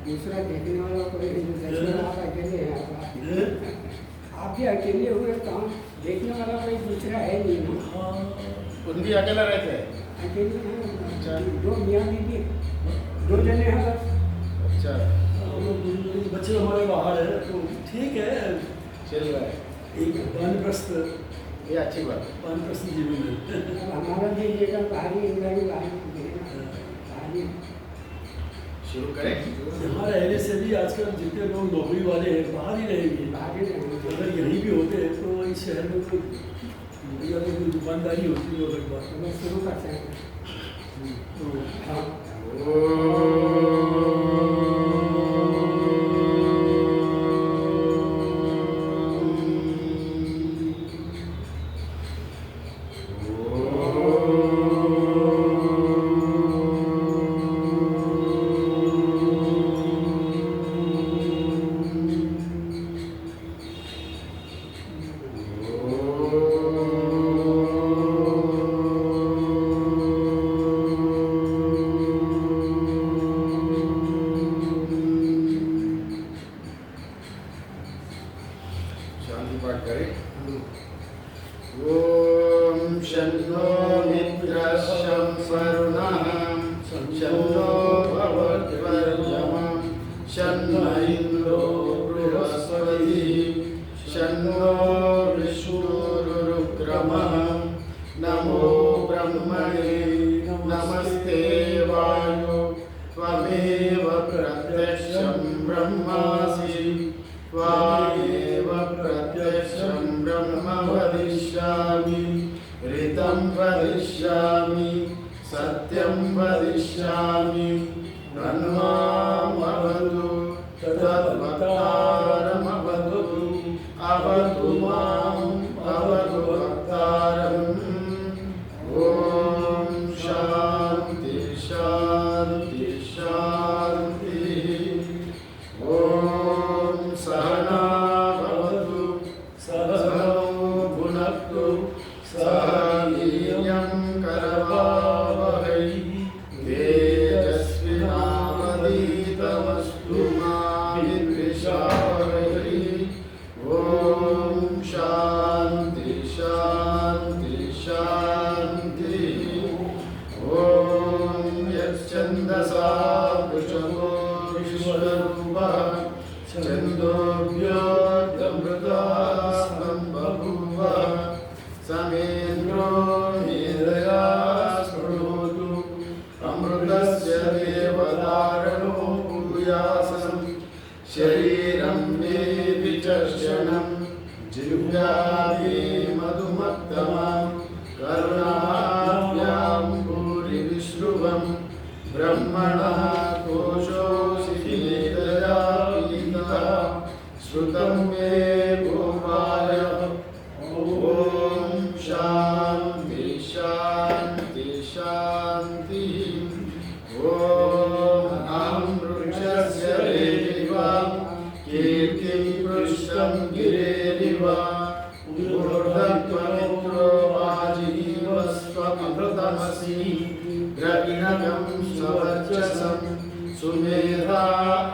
दूसरा देखने वाला कोई देखने वाला आप अकेले हैं आप भी अकेले हुए तो देखने वाला कोई दूसरा है नहीं ना। खुद भी अकेला रहते हैं? अकेले हैं। अच्छा, दो मियाँ बीवी, दो जने हैं बस। अच्छा, बच्चे हमारे बाहर है तो ठीक है, चल रहा है। एक वानप्रस्थ, ये अच्छी बात है। वानप्रस्थ जीवन है। हमारा भी लेकर बाहरी इंद्राणी बाहरी शुरू करें? यहाँ रहने से भी आजकल जितने लोग नौकरी वाले हैं बाहर ही रहेंगे। अगर यहीं भी होते हैं तो इस शहर में कोई दुकानदारी होती है अलग बात है, शुरू कर सकते हैं। हाँ शांति पाठ करें। ओम शन्नो मित्रः शं वरुणः शन्नो भवद्वर्यमः शन्नो इन्द्रो बृहस्पतिः शन्नो विष्णुरुक्रमः नमो ब्रह्मणे नमस्ते वायो त्वमेव प्रत्यक्षं ब्रह्मासि त्वमेव प्रत्यक्षं ब्रह्म वदिष्यामि ऋतं वदिष्यामि सत्यं वदिष्यामि तन्मामवतु तद्वक्तारमवतु अवतु माम् अवतु वक्तारम् ॐ शान्ति शान्ति शान्तिः। ॐ सहना भवतु सहनौ भुनक्तु सह वीर्यं करवावहै तेजस्विनावधीतमस्तु मा विद्विषावहै। ॐ शान्ति शान्ति शान्तिः। ॐ यच्छन्दसा वृषभो विश्वरूपः छन्दोभ्योऽमृतास्तं बभूव समेन्द्रो मेधया स्पृणोतु अमृतस्य देवधारणो भूयासं शरीरं मे विचर्षणं जिह्वा मे मधुमत्तमा करुणाभ्यां भूरि विश्रुवं ब्रह्मणः कोशोऽसि मेधया पीतः श्रुतं मे गोपाय। ॐ शान्ति शान्ति शान्तिः। ॐ अहं वृक्षस्य रेरिव कीर्तिं पृष्ठं गिरेरिव ऊर्ध्वत्वमित्रो वाजिनीवस्त्वमृतमसि द्रविणकं स्ववर्चसं सुमेधा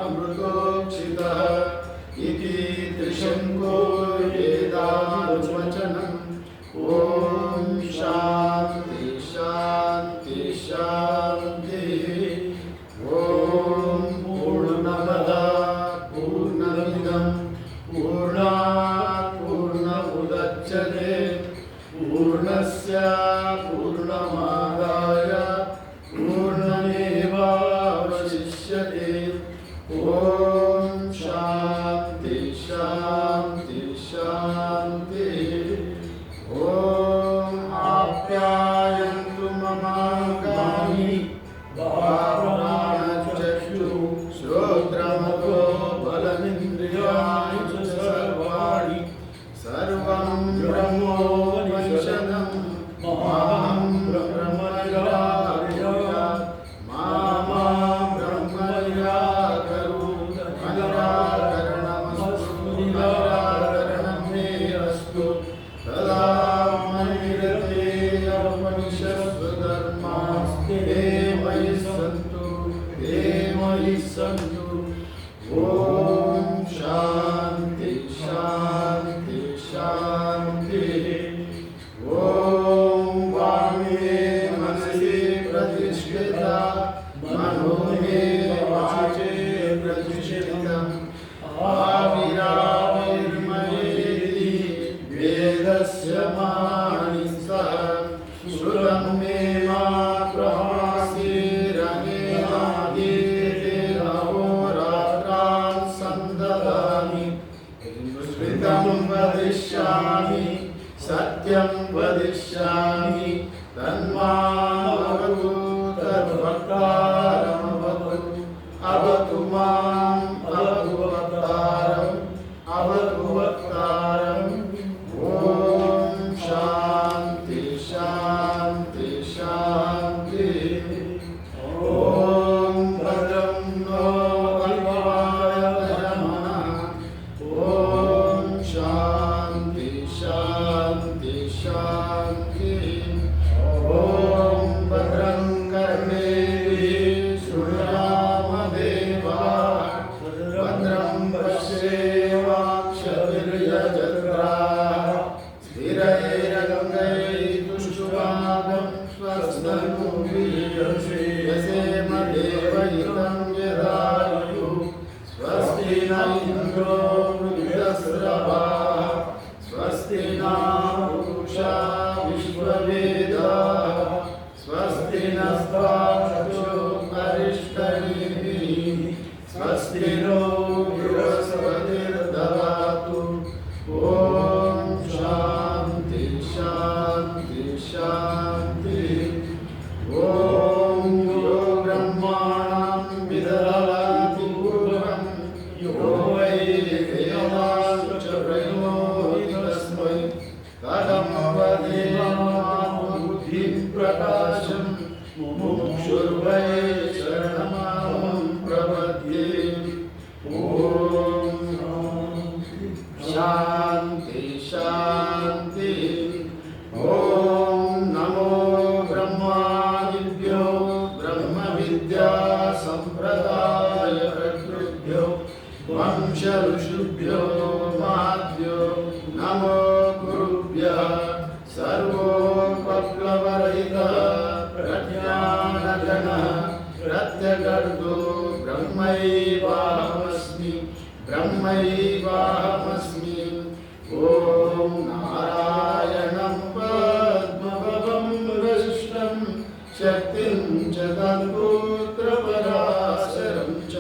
अमृतोक्षितः इति त्रिशङ्को वेदानुवचनम्। ॐ शान्ति शान्ति शान्तिः। ॐ पूर्णमदः पूर्णमिदं पूर्णात् पूर्णमुदच्यते पूर्णस्य पूर्णमादाय पूर्णमेवावशिष्यते। ॐ शान्ति शान्ति शान्तिः। ॐ आप्यायन्तु ममाङ्गानि प्राणचक्षुः श्रोत्रमतो बलमिन्द्रियाणि च सर्वाणि सर्वं ब्रह्मोपनिषदं मां ब्रह्म निराकरोत् मा ब्रह्म निराकरोत् निराकरणमस्तु निराकरणं मे अस्तु तदा मन्यते उपनिषत्सु धर्मास्ते मयि सन्तु ते मयि सन्तु। ओम शांति शांति शांति। ओम वामे मनसि प्रतिष्ठिता मनो मे वाचे प्रतिष्ठितम् आविराविर्मयेति वेदस्य मानि सः श्रुतं मे मा प्रभासीरनेनादीते अहोरात्रान् सन्ददामि स्मृतं वदिष्यामि सत्यं वदिष्यामि तन्मामवतु तद्भक्तारमवतु अवतु माम् अवतु वक्तारम् अवतु वक्तारम्। ओम शांति शांति शांति। ओम भद्रं नो भगवान्। ओम शांति शांति शांति। ओम भद्रं कर्णेभिः शृणुयामदेवाः भद्रं पश्येमाक्षभिर्यजत्राः स्थिरैरङ्गैस्तुष्टुवागं स्वस्तिभिर्यसेम देवहितं यदायुः स्वस्ति न इन्द्रो वृद्धस्रवाः स्वस्ति न पूषा विश्ववेदाः स्वस्ति नस्तार्क्ष्यो अरिष्टनेमिः स्वस्ति नो बृहस्पतिर्ददातु। ओम शांति शांति शांति। ओम यो ब्रह्माणं विदधाति पूर्वं यो वै वेदांश्च प्रयोति तस्मै तदं वदेमात्मबुद्धिं प्रकाशं मुमुक्षुर्वै शरणमां प्रपद्ये। ओम शांति शांति। ओम नमो ब्रह्मादिभ्यो ब्रह्म विद्या संप्रदाय कर्तृभ्यो वंश ऋषिभ्यो महाभ्यो नमो गुरुभ्यः सर्वोपप्लवरहितः प्रज्ञानघनः प्रत्यगर्भो ब्रह्मैवाहमस्मि ब्रह्मैवाहमस्मि। ओम नारायणं पद्मभवं वसिष्ठं शक्तिं च तत्पुत्रपराशरं च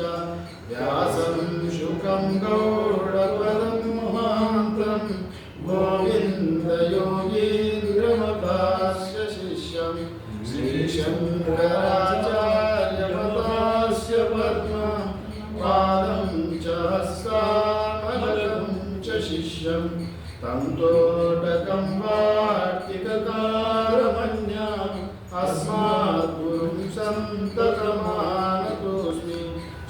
व्यासं शुकं गौडपदं महान्तं गोविन्दयोगीन्द्रमतास्य शिष्यं श्रीशङ्कराचार्यमतास्य पद्मा पादं च हस्तामलकं च शिष्यं तं तोटकं वार्तिककारमन्याम् अस्मात् गुरुं सन्ततमानतोऽस्मि।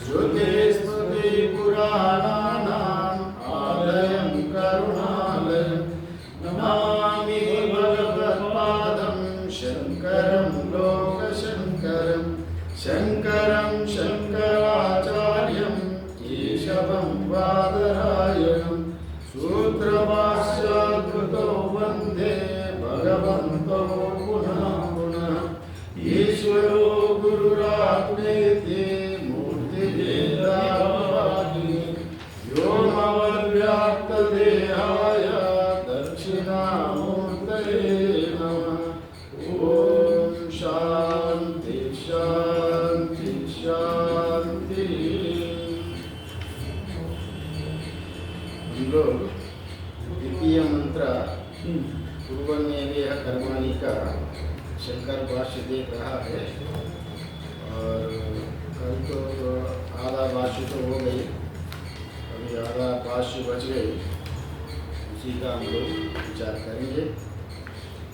श्रुतिस्मृतिपुराणानाम् आलयं करुणालयं नमामि भगवत्पादं शङ्करं लोकशङ्करं शङ्करं शङ्कराचार्यं केशवं बादरायणं सूत्रभाष्याद्भुतो वन्दे भगवन्तो पुनः पुनः। ईश्वरो गुरुरात्मेति मूर्तिभेदाभागिनि व्योमवद्व्याप्तदेहाय दक्षिणामूर्तये नमः। ओम शांति शांति शांति। हम लोग द्वितीय मंत्र पूर्वन्येवेह कर्माणि का शंकर भाष्य देख रहा है और कल तो आधा भाष्य तो हो गई, अभी आधा भाष्य बच गई, उसी का हम लोग विचार करेंगे।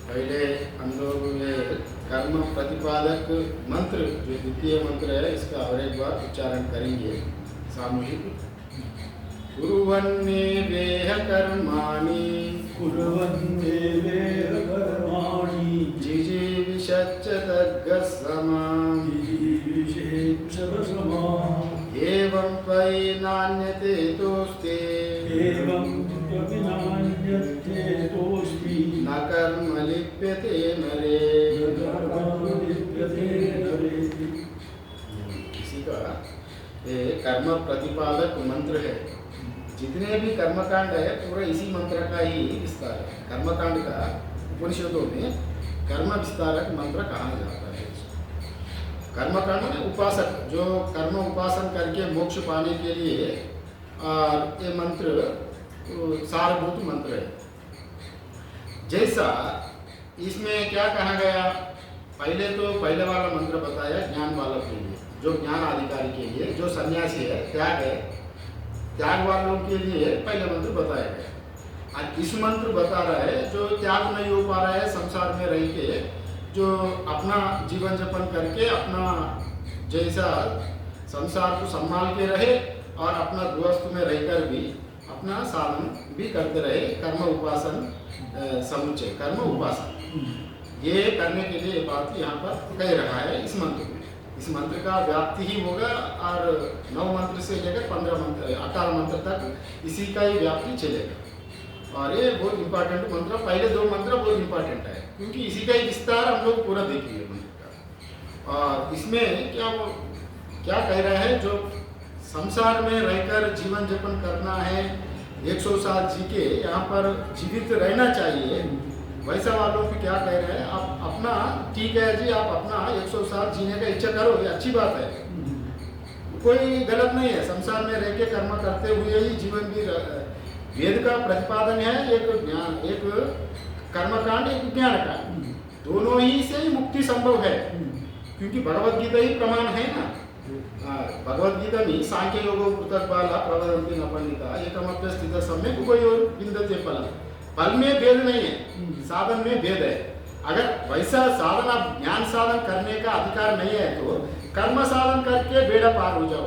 पहले हम लोग ये कर्म प्रतिपादक मंत्र जो द्वितीय मंत्र है इसका और एक बार उच्चारण करेंगे सामूहिक। कुर्वन्नेवेह कर्माणि कुर्वन्नेवेह कर्माणि जिजीविषच्च तद्गस्समाम् जिजीविषेच्च तस्मात् एव एवं त्वयि नान्यते तोस्ते एवं त्वयि नान्यते तोस्ति न कर्म लिप्यते नरे। किसी का ये कर्म प्रतिपादक मंत्र है। जितने भी कर्मकांड है पूरा इसी मंत्र का ही विस्तार है। कर्मकांड का उपनिषदों में कर्म विस्तारक मंत्र कहा जाता है। कर्मकांड में उपासक जो कर्म उपासन करके मोक्ष पाने के लिए ये मंत्र सारभूत मंत्र है। जैसा इसमें क्या कहा गया, पहले वाला मंत्र बताया ज्ञान वालों के लिए, जो ज्ञान अधिकारी के लिए, जो सन्यासी है, त्याग वालों के लिए पहले मंत्र बताया गया। और इस मंत्र बता रहा है जो त्याग नहीं हो पा रहा है, संसार में रह के जो अपना जीवन यापन करके अपना जैसा संसार को संभाल के रहे और अपना गृहस्थ में रहकर भी अपना साधन भी करते रहे, कर्म उपासन समुच्चय कर्म उपासन ये करने के लिए बात यहाँ पर कह रहा है इस मंत्र में। इस मंत्र का व्याप्ति ही होगा और 9 मंत्र से लेकर 18 मंत्र तक इसी का ही व्याप्ति चलेगा। और ये बहुत इंपॉर्टेंट मंत्र, पहले 2 मंत्र बहुत इंपॉर्टेंट है क्योंकि इसी का ही विस्तार हम लोग पूरा देखेंगे मंत्र का। और इसमें क्या कह रहा है, जो संसार में रहकर जीवन यापन करना है, 100 साल जी के यहाँ पर जीवित रहना चाहिए, वैसा वालों को क्या कह रहे हैं, आप अपना ठीक है जी, आप अपना 100 साल जीने का इच्छा करो, ये अच्छी बात है, कोई गलत नहीं है। संसार में रह के कर्म करते हुए ही जीवन भी वेद का प्रतिपादन है, एक कर्मकांड एक ज्ञान कांड, दोनों ही से ही मुक्ति संभव है क्योंकि भगवद गीता ही प्रमाण है ना। भगवद गीता में सांख्य योगो पृथक बाला प्रवदन्ति न पंडिता एकमप्य स्थित सम्यक उभयोर विन्दते फलम्। फल में भेद नहीं है, साधन में भेद है। अगर वैसा साधन आप ज्ञान साधन करने का अधिकार नहीं है तो कर्म साधन करके बेड़ा पार हो जाओ।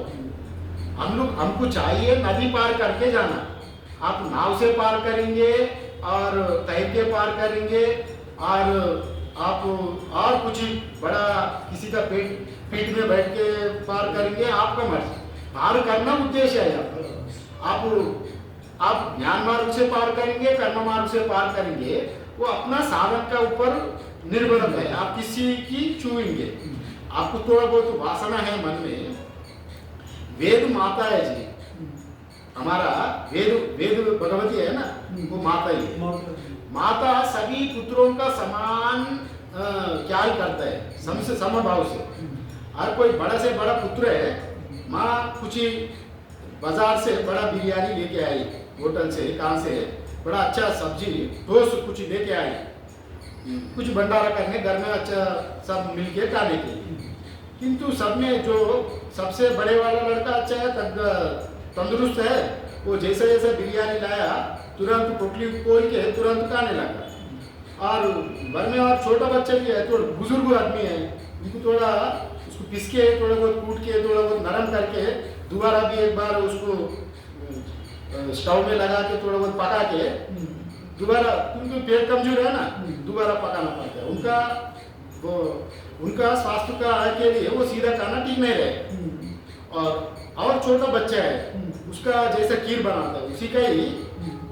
हमको चाहिए नदी पार करके जाना, आप नाव से पार करेंगे और तैर के पार करेंगे और आप और कुछ बड़ा किसी का पीठ में बैठ के पार करेंगे, आपका मर्जी। पार करना उद्देश्य है। आप ज्ञान मार्ग से पार करेंगे, कर्म मार्ग से पार करेंगे, वो अपना साधन का ऊपर निर्भर है, आप किसी की छूएंगे। आपको थोड़ा बहुत वासना है मन में, वेद माता है जी, हमारा वेद भगवती है ना, वो माता ही है। माता सभी पुत्रों का समान क्या ही करता है, समभाव से। हर कोई बड़ा से बड़ा पुत्र है, माँ कुछ बाजार से बड़ा बिरयानी लेके आई, होटल से कहाँ से बड़ा अच्छा सब्जी टोस्ट कुछ लेके आई, कुछ भंडारा करने घर में अच्छा सब मिलके खाने के लिए। किंतु सब में जो सबसे बड़े वाला लड़का अच्छा है, तंदुरुस्त है, वो जैसे जैसे बिरयानी लाया तुरंत पोटली खोल के तुरंत खाने लगा। और घर में और छोटा बच्चा भी है, थोड़ा बुजुर्ग आदमी है, उनको थोड़ा उसको पिस के थोड़ा बहुत कूट के थोड़ा बहुत नरम करके दोबारा भी एक बार उसको स्टोव में लगा के थोड़ा बहुत पका के दोबारा, क्योंकि पेट कमजोर है ना, दोबारा पकाना पड़ता है। उनका स्वास्थ्य का के लिए वो सीधा खाना ठीक नहीं रहे। और छोटा बच्चा है, उसका जैसा खीर बनाता है उसी का ही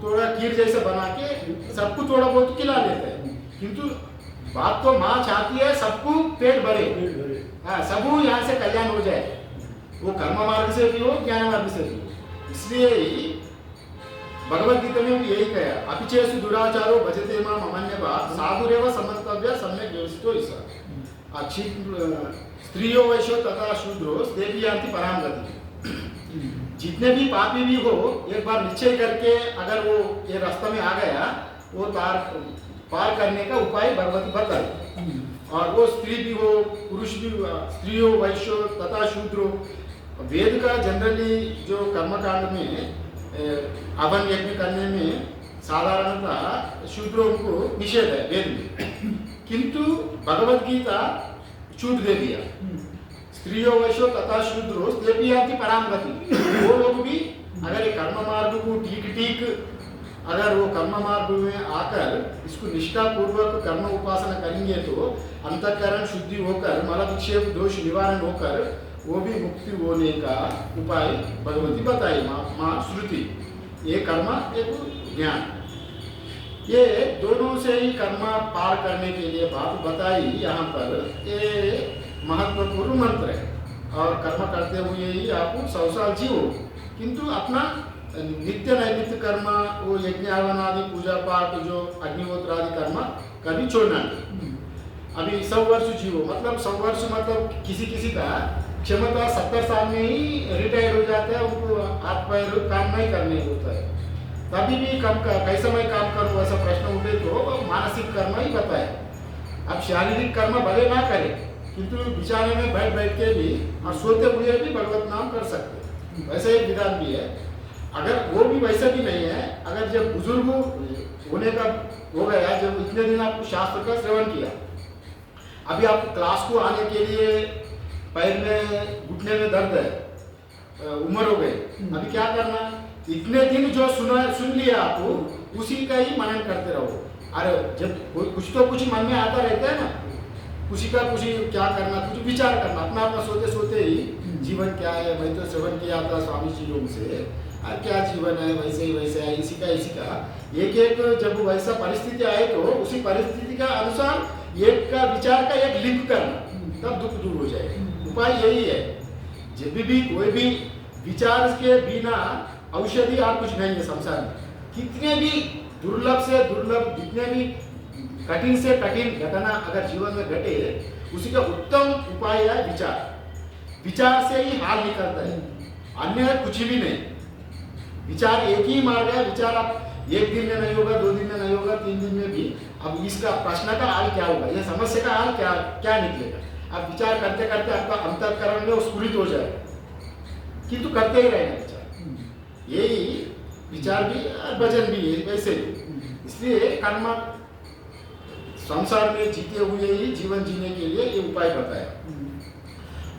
थोड़ा खीर जैसा बना के सबको थोड़ा बहुत खिला लेता है। किंतु बात तो माँ चाहती है सबको पेट भरे, हाँ, सबको यहाँ से कल्याण हो जाए, वो कर्म मार्ग से भी हो ज्ञान मार्ग से भी हो। इसलिए भगवद गीता में भी यही कहा, अपिचेसु दुराचारो भजते माम अमन्यभाक् साधुरेव समन्तव्य सम्यक् व्यवस्थितो ईसा। अच्छी स्त्रियो वैश्यो तथा शूद्रो देवी यान्ति पराम गति। जितने भी पापी भी हो, एक बार निश्चय करके अगर वो ये रास्ते में आ गया, वो पार करने का उपाय भगवती बताई। और वो स्त्री भी हो पुरुष भी, स्त्रियों वैश्यो तथा शूद्रो। वेद का जनरली जो कर्मकांड में हवन यज्ञ करने में साधारणतः शूद्रों को निषेध है वेद में, किंतु भगवद गीता छूट दे दिया, स्त्रियों वैश्यो तथा शूद्रो देवी यान्ति पराम गति। वो लोग भी अगर ये कर्म मार्ग को ठीक अगर वो कर्म मार्ग में आकर इसको निष्ठा पूर्वक कर्म उपासना करेंगे तो अंतःकरण शुद्धि होकर मल विक्षेप दोष निवारण होकर वो भी मुक्ति होने का उपाय भगवती बताई माँ श्रुति। ये कर्म एक ज्ञान, ये दोनों से ही कर्म पार करने के लिए बात बताई यहाँ पर। ये महत्वपूर्ण मंत्र है और कर्म करते हुए ही आप 100 साल जियो, किंतु अपना नित्य नैमित्य कर्म, वो यज्ञ हवन आदि पूजा पाठ जो अग्निहोत्र आदि कर्म कभी छोड़ना नहीं। अभी 100 वर्ष जियो, मतलब 100 वर्ष मतलब किसी का क्षमता 70 साल में ही रिटायर हो जाता है, उनको हाथ पैर काम नहीं करने होता है, तभी भी कैसे मैं काम करूँ ऐसा प्रश्न उठे तो मानसिक कर्म ही बताए। अब शारीरिक कर्म भले ना करें, किंतु बिछाने में बैठ के भी और सोते हुए भी भगवत नाम कर सकते, वैसे एक विधान भी है। अगर वो भी वैसा भी नहीं है, अगर जब बुजुर्ग होने का हो गया, जब इतने दिन आपको शास्त्र का श्रवण किया, अभी आपको क्लास को आने के लिए पैर में घुटने में दर्द है, उम्र हो गई, अभी क्या करना, इतने दिन जो सुन लिया आपको उसी का ही मनन करते रहो। अरे जब कुछ तो कुछ मन में आता रहता है ना, कुछ क्या करना, कुछ विचार करना, अपना सोते सोते ही जीवन क्या है। मैं तो श्रवण किया था स्वामी जी लोग से, क्या जीवन है, वैसे ही वैसे है, इसी का एक जब वैसा परिस्थिति आए तो उसी परिस्थिति का अनुसार एक का विचार का एक लिंक करना, तब दुख दूर हो जाएगा। उपाय यही है, जब भी कोई भी विचार के बिना औषधि और कुछ नहीं है संसार में। कितने भी दुर्लभ से दुर्लभ, जितने भी कठिन से कठिन घटना अगर जीवन में घटे, उसी का उत्तम उपाय है विचार। विचार से ही हाल निकलता है, अन्य कुछ भी नहीं। विचार एक ही मार्ग है। विचार आप एक दिन में नहीं होगा, 2 दिन में नहीं होगा, 3 दिन में भी। अब इसका प्रश्न का हाल क्या होगा, यह समस्या का हाल क्या निकलेगा। आप विचार करते करते आपका अंतःकरण में स्फुरित हो जाएगा, किंतु करते ही रहना विचार। यही विचार भी भजन भी है वैसे ही। इसलिए कर्म संसार में जीते हुए ही जीवन जीने के लिए ये उपाय बताया।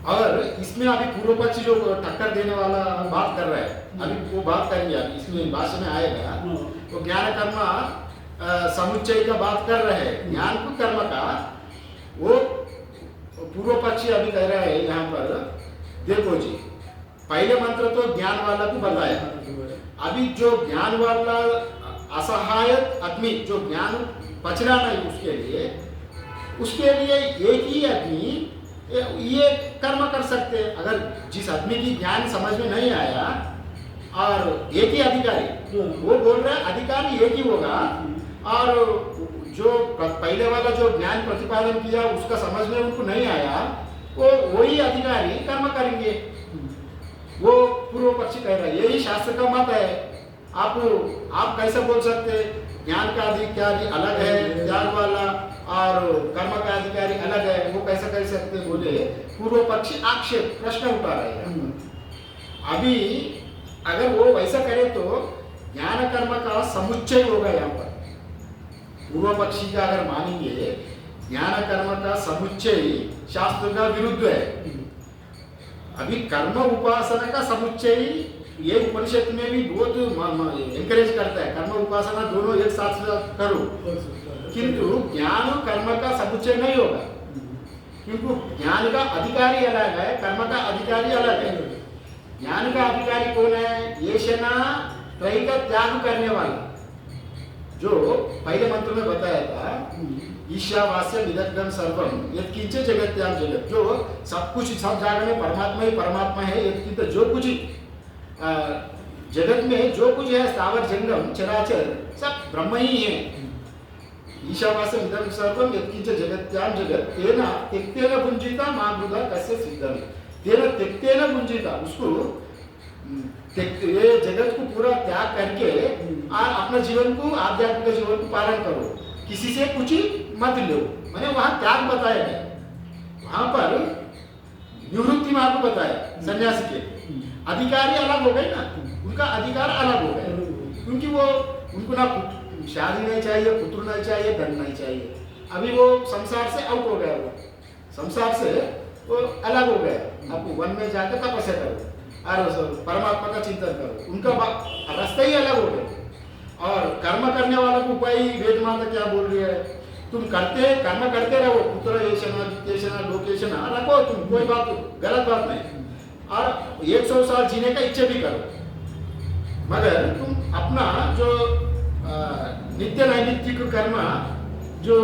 और इसमें अभी पूर्व पक्षी जो टक्कर देने वाला बात कर रहा है, अभी वो बात करेंगे, अभी इसमें भाषण में आएगा। तो ज्ञान कर्म समुच्चय का बात कर रहे हैं, ज्ञान को कर्म का। वो पूर्व पक्षी अभी कह रहा है यहाँ पर, देखो जी, पहले मंत्र तो ज्ञान वाला को बताया, अभी जो ज्ञान वाला असहाय आदमी, जो ज्ञान पचना नहीं, उसके लिए एक ही आदमी ये कर्म कर सकते हैं। अगर जिस आदमी की ज्ञान समझ में नहीं आया और एक ही अधिकारी, वो बोल रहा है अधिकारी एक ही होगा, और जो पहले वाला जो ज्ञान प्रतिपादन किया उसका समझ में उनको नहीं आया, वो वही अधिकारी कर्म करेंगे। वो पूर्व पक्षी कह रहा है, यही शास्त्र का मत है। आप कैसे बोल सकते ज्ञान का अधिकारी अलग है, ज्ञान वाला और कर्म का अधिकारी अलग है, वो कैसे कह सकते बोले पूर्व पक्षी आक्षेप प्रश्न उठा रहे हैं। अभी अगर वो वैसा करे तो ज्ञान कर्म का समुच्चय होगा। यहाँ पर पूर्व पक्षी का अगर मानेंगे ज्ञान कर्म का समुच्चय शास्त्र का विरुद्ध है। अभी कर्म उपासना का समुच्चय ये उपनिषद में भी बहुत एनकरेज करता है, कर्म उपासना दोनों एक साथ करो, किंतु ज्ञान कर्म का समुच्चय नहीं होगा, क्योंकि ज्ञान का अधिकारी अलग है, कर्म का अधिकारी अलग है। ज्ञान का अधिकारी कौन है? येषणा त्रयी का त्याग करने वाला, जो पहले मंत्र में बताया था, ईशावास्य निदग्धम सर्वम यत्किंच जगत्याम जगत, जो सब कुछ सब जगह में परमात्मा ही परमात्मा है। यत्किंच जो कुछ जगत में जो कुछ है, स्थावर जंगम चराचर सब ब्रह्म ही है। ईशावास्य निदग्धम सर्वम यत्किंच जगत्याम जगत तेना त्यक्तेन भुंजिता मां कस्य सिद्धम, तेना त्यक्तेन भुंजिता, उसको ये जगत को पूरा त्याग करके और अपना जीवन को, आध्यात्मिक जीवन को पालन करो, किसी से कुछ मत लो। मैंने वहां त्याग बताया है, वहां पर निवृत्ति मार्ग बताया। सन्यासी के अधिकारी अलग हो गए ना, उनका अधिकार अलग हो गया, क्योंकि वो उनको ना शादी नहीं चाहिए, पुत्र नहीं चाहिए, धन नहीं चाहिए। अभी वो संसार से आउट हो गया, वो संसार से वो अलग हो गया। अब वन में जाकर तपस्या करो और परमात्मा का चिंतन करो, उनका रास्ता ही अलग हो गया। और कर्म करने वाला को उपाय वेद माता क्या बोल रही है, तुम कर्म करते रहो, पुत्र येषणा वित्तेषणा लोकेषणा रखो तुम, कोई बात गलत बात नहीं, और 100 साल जीने का इच्छा भी करो, मगर तुम अपना जो नित्य नैमित्तिक कर्म, जो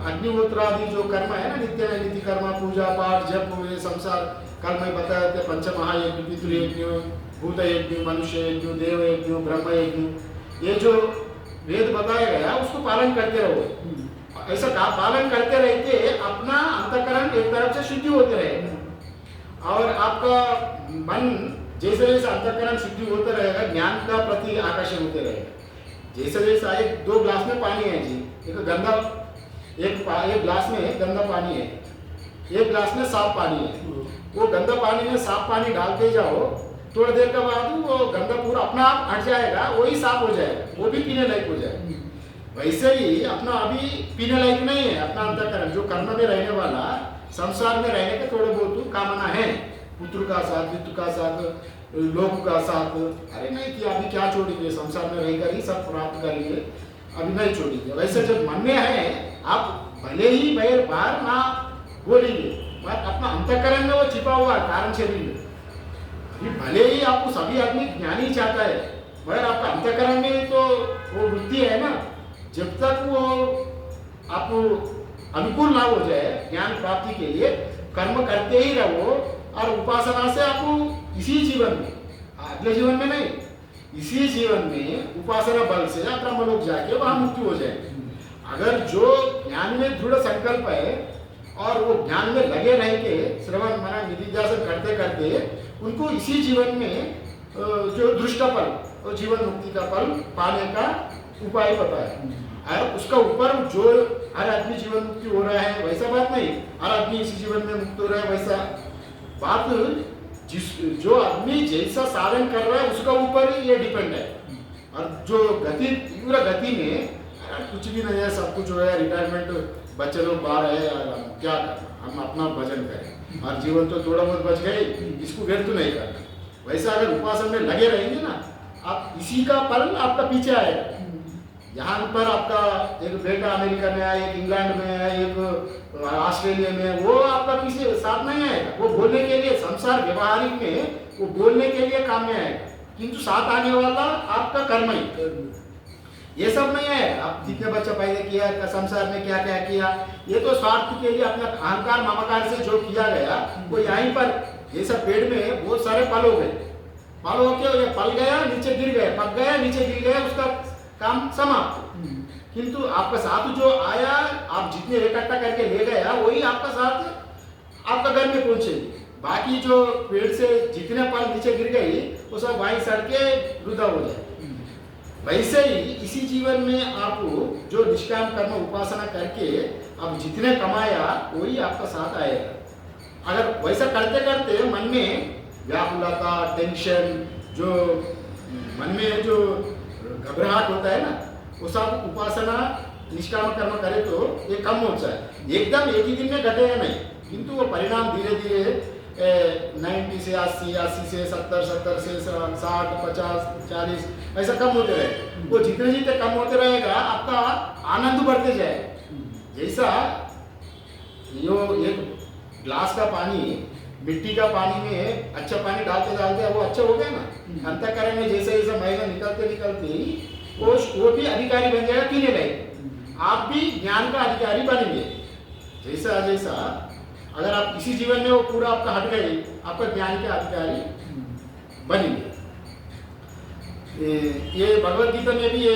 अग्निहोत्र आदि जो कर्म है ना, नित्य नैमित्तिक कर्म, पूजा पाठ जप, ये संसार कल मैं बताया थे, पंच महायज्ञ, पितृयज्ञ, भूत यज्ञ, मनुष्य यज्ञ, देव यज्ञ, ब्रह्म यज्ञ, ये जो वेद बताया गया उसको पालन करते रहो। ऐसा पालन करते रहते अपना अंतःकरण एक तरफ से शुद्धि होते रहेगा और आपका मन जैसे जैसे अंतःकरण शुद्धि होते रहेगा, ज्ञान का प्रति आकर्षण होते रहेगा। जैसे जैसे एक 2 ग्लास में पानी है जी, एक ग्लास में गंदा पानी है, एक ग्लास में साफ पानी है। वो गंदा पानी में साफ पानी डालते जाओ, थोड़ी देर के बाद वो गंदा पूरा अपना आप हट जाएगा, वही साफ हो जाएगा, वो भी पीने लायक हो जाएगा। वैसे ही अपना अभी पीने लायक नहीं है अपना अंतःकरण, जो कर्म में रहने वाला, संसार में रहने के थोड़े बहुत कामना है, पुत्र का साथ, वित्त का साथ, लोक का साथ, अरे नहीं कि अभी क्या छोड़ेंगे, संसार में रहकर ही सब प्राप्त करेंगे, अभी नहीं छोड़ेंगे। वैसे जब मन में है, आप भले ही बाहर ना बोलेंगे, मगर अपना अंतःकरण में वो छिपा हुआ है कारण शरीर में। भले ही आपको सभी आदमी ज्ञानी चाहता है, मगर आपका अंतःकरण में तो वो वृत्ति है ना, जब तक वो आपको अनुकूल ना हो जाए ज्ञान प्राप्ति के लिए, कर्म करते ही रहो और उपासना से आपको इसी जीवन में, अगले जीवन में नहीं, इसी जीवन में उपासना बल से आप ब्रह्मलोक जाके वहां मुक्ति हो जाए। अगर जो ज्ञान में दृढ़ संकल्प है और वो ज्ञान में लगे रह के श्रवण मनन निधिध्यासन करते करते उनको इसी जीवन में जो दृष्ट फल और जीवन मुक्ति का फल पाने का उपाय बताया। और उसका ऊपर जो हर आदमी जीवन मुक्ति हो रहा है वैसा बात नहीं, हर आदमी इसी जीवन में मुक्त हो रहा है वैसा बात, जो आदमी जैसा साधन कर रहा है उसका ऊपर ही ये डिपेंड है। और जो गति, तीव्र गति में कुछ भी नहीं है, सब कुछ हो है, रिटायरमेंट, बच्चे लोग बाहर है, क्या करना, हम अपना भजन करें और जीवन तो थोड़ा बहुत बच गए, इसको व्यर्थ तो नहीं करना। वैसा अगर उपासना में लगे रहेंगे ना, आप इसी का फल आपका पीछे आएगा। यहाँ पर आपका एक बेटा अमेरिका में है, एक इंग्लैंड में है, एक ऑस्ट्रेलिया में, वो आपका पीछे साथ नहीं आएगा। वो बोलने के लिए संसार व्यवहारिक में वो बोलने के लिए काम में आएगा, किंतु साथ आने वाला आपका कर्म ही, ये सब नहीं है। आप जितने बच्चा पैदा किया, संसार में क्या क्या किया, ये तो स्वार्थ के लिए अपना अहंकार ममकार से जो किया गया वो यहीं पर, ये सब पेड़ में बहुत सारे फल हो गए, फल हो के फल गया नीचे गिर गया, पक गया नीचे गिर गया, उसका काम समाप्त। किंतु आपका साथ जो आया, आप जितने इकट्ठा करके ले गया वही आपका साथ आपका घर में पहुंचेगी। बाकी जो पेड़ से जितने फल नीचे गिर गई वो सब वहीं सड़ के वृद्धा हो जाए। वैसे ही इसी जीवन में आप जो निष्काम कर्म उपासना करके आप जितने कमाया वही आपका साथ आएगा। अगर वैसा करते करते मन में व्याकुलता, टेंशन, जो मन में जो घबराहट होता है ना, वो सब उपासना निष्काम कर्म करे तो ये कम हो जाए। एकदम एक ही दिन में घटेगा नहीं, किंतु वो परिणाम धीरे धीरे 90 से 80, 80 से 70, 70 से 60, 50, 40 ऐसा कम होते रहे। वो जितने जितने कम होते रहेगा आपका आनंद बढ़ते जाए। जैसा यो एक ग्लास का पानी, मिट्टी का पानी में अच्छा पानी डालते डालते वो अच्छा हो गया ना, अंतःकरण में जैसे जैसे महीना निकलते निकलते वो भी अधिकारी बन जाएगा पीने लायक। आप भी ज्ञान का अधिकारी बनेंगे। जैसा जैसा अगर आप इसी जीवन में वो पूरा आपका हट गए, आपका ज्ञान के अधिकारी बनेंगे। ये भगवद गीता में भी ये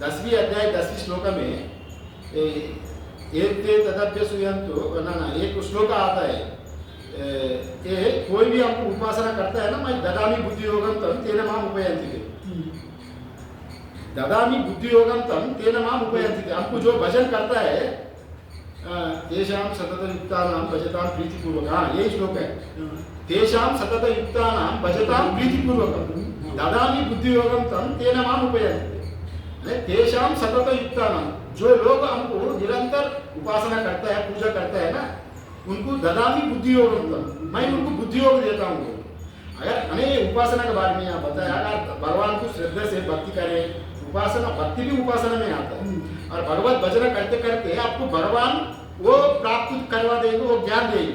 10वीं अध्याय 10वीं श्लोक में एक तदभ्य सुयंतु ना एक श्लोक आता है, ये कोई भी हमको उपासना करता है ना, मैं ददामी बुद्धि योगम तम तेन माम उपयंति, ददामी बुद्धि योगम तम तेन माम उपयंति। हमको जो भजन करता है तेषां सतत युक्तानां भजतां प्रीतिपूर्वकं, यही श्लोक है, तेषां सतत युक्तानां भजतां प्रीतिपूर्वकं ददामि बुद्धि योगम तम तेन माम उपयन्ति। तेषां सतत युक्तानां, जो लोग हमको निरंतर उपासना करता है, पूजा करता है ना, उनको ददामि बुद्धि योगम तम, मैं उनको बुद्धि योग देता हूँ। अगर हमें उपासना के बारे में यहाँ बताया, अगर भगवान को श्रद्धा से भक्ति करें, उपासना भक्ति भी उपासना में आता है, और भगवत भजन करते करते आपको भगवान वो प्राप्त करवा देंगे, वो ज्ञान देंगे।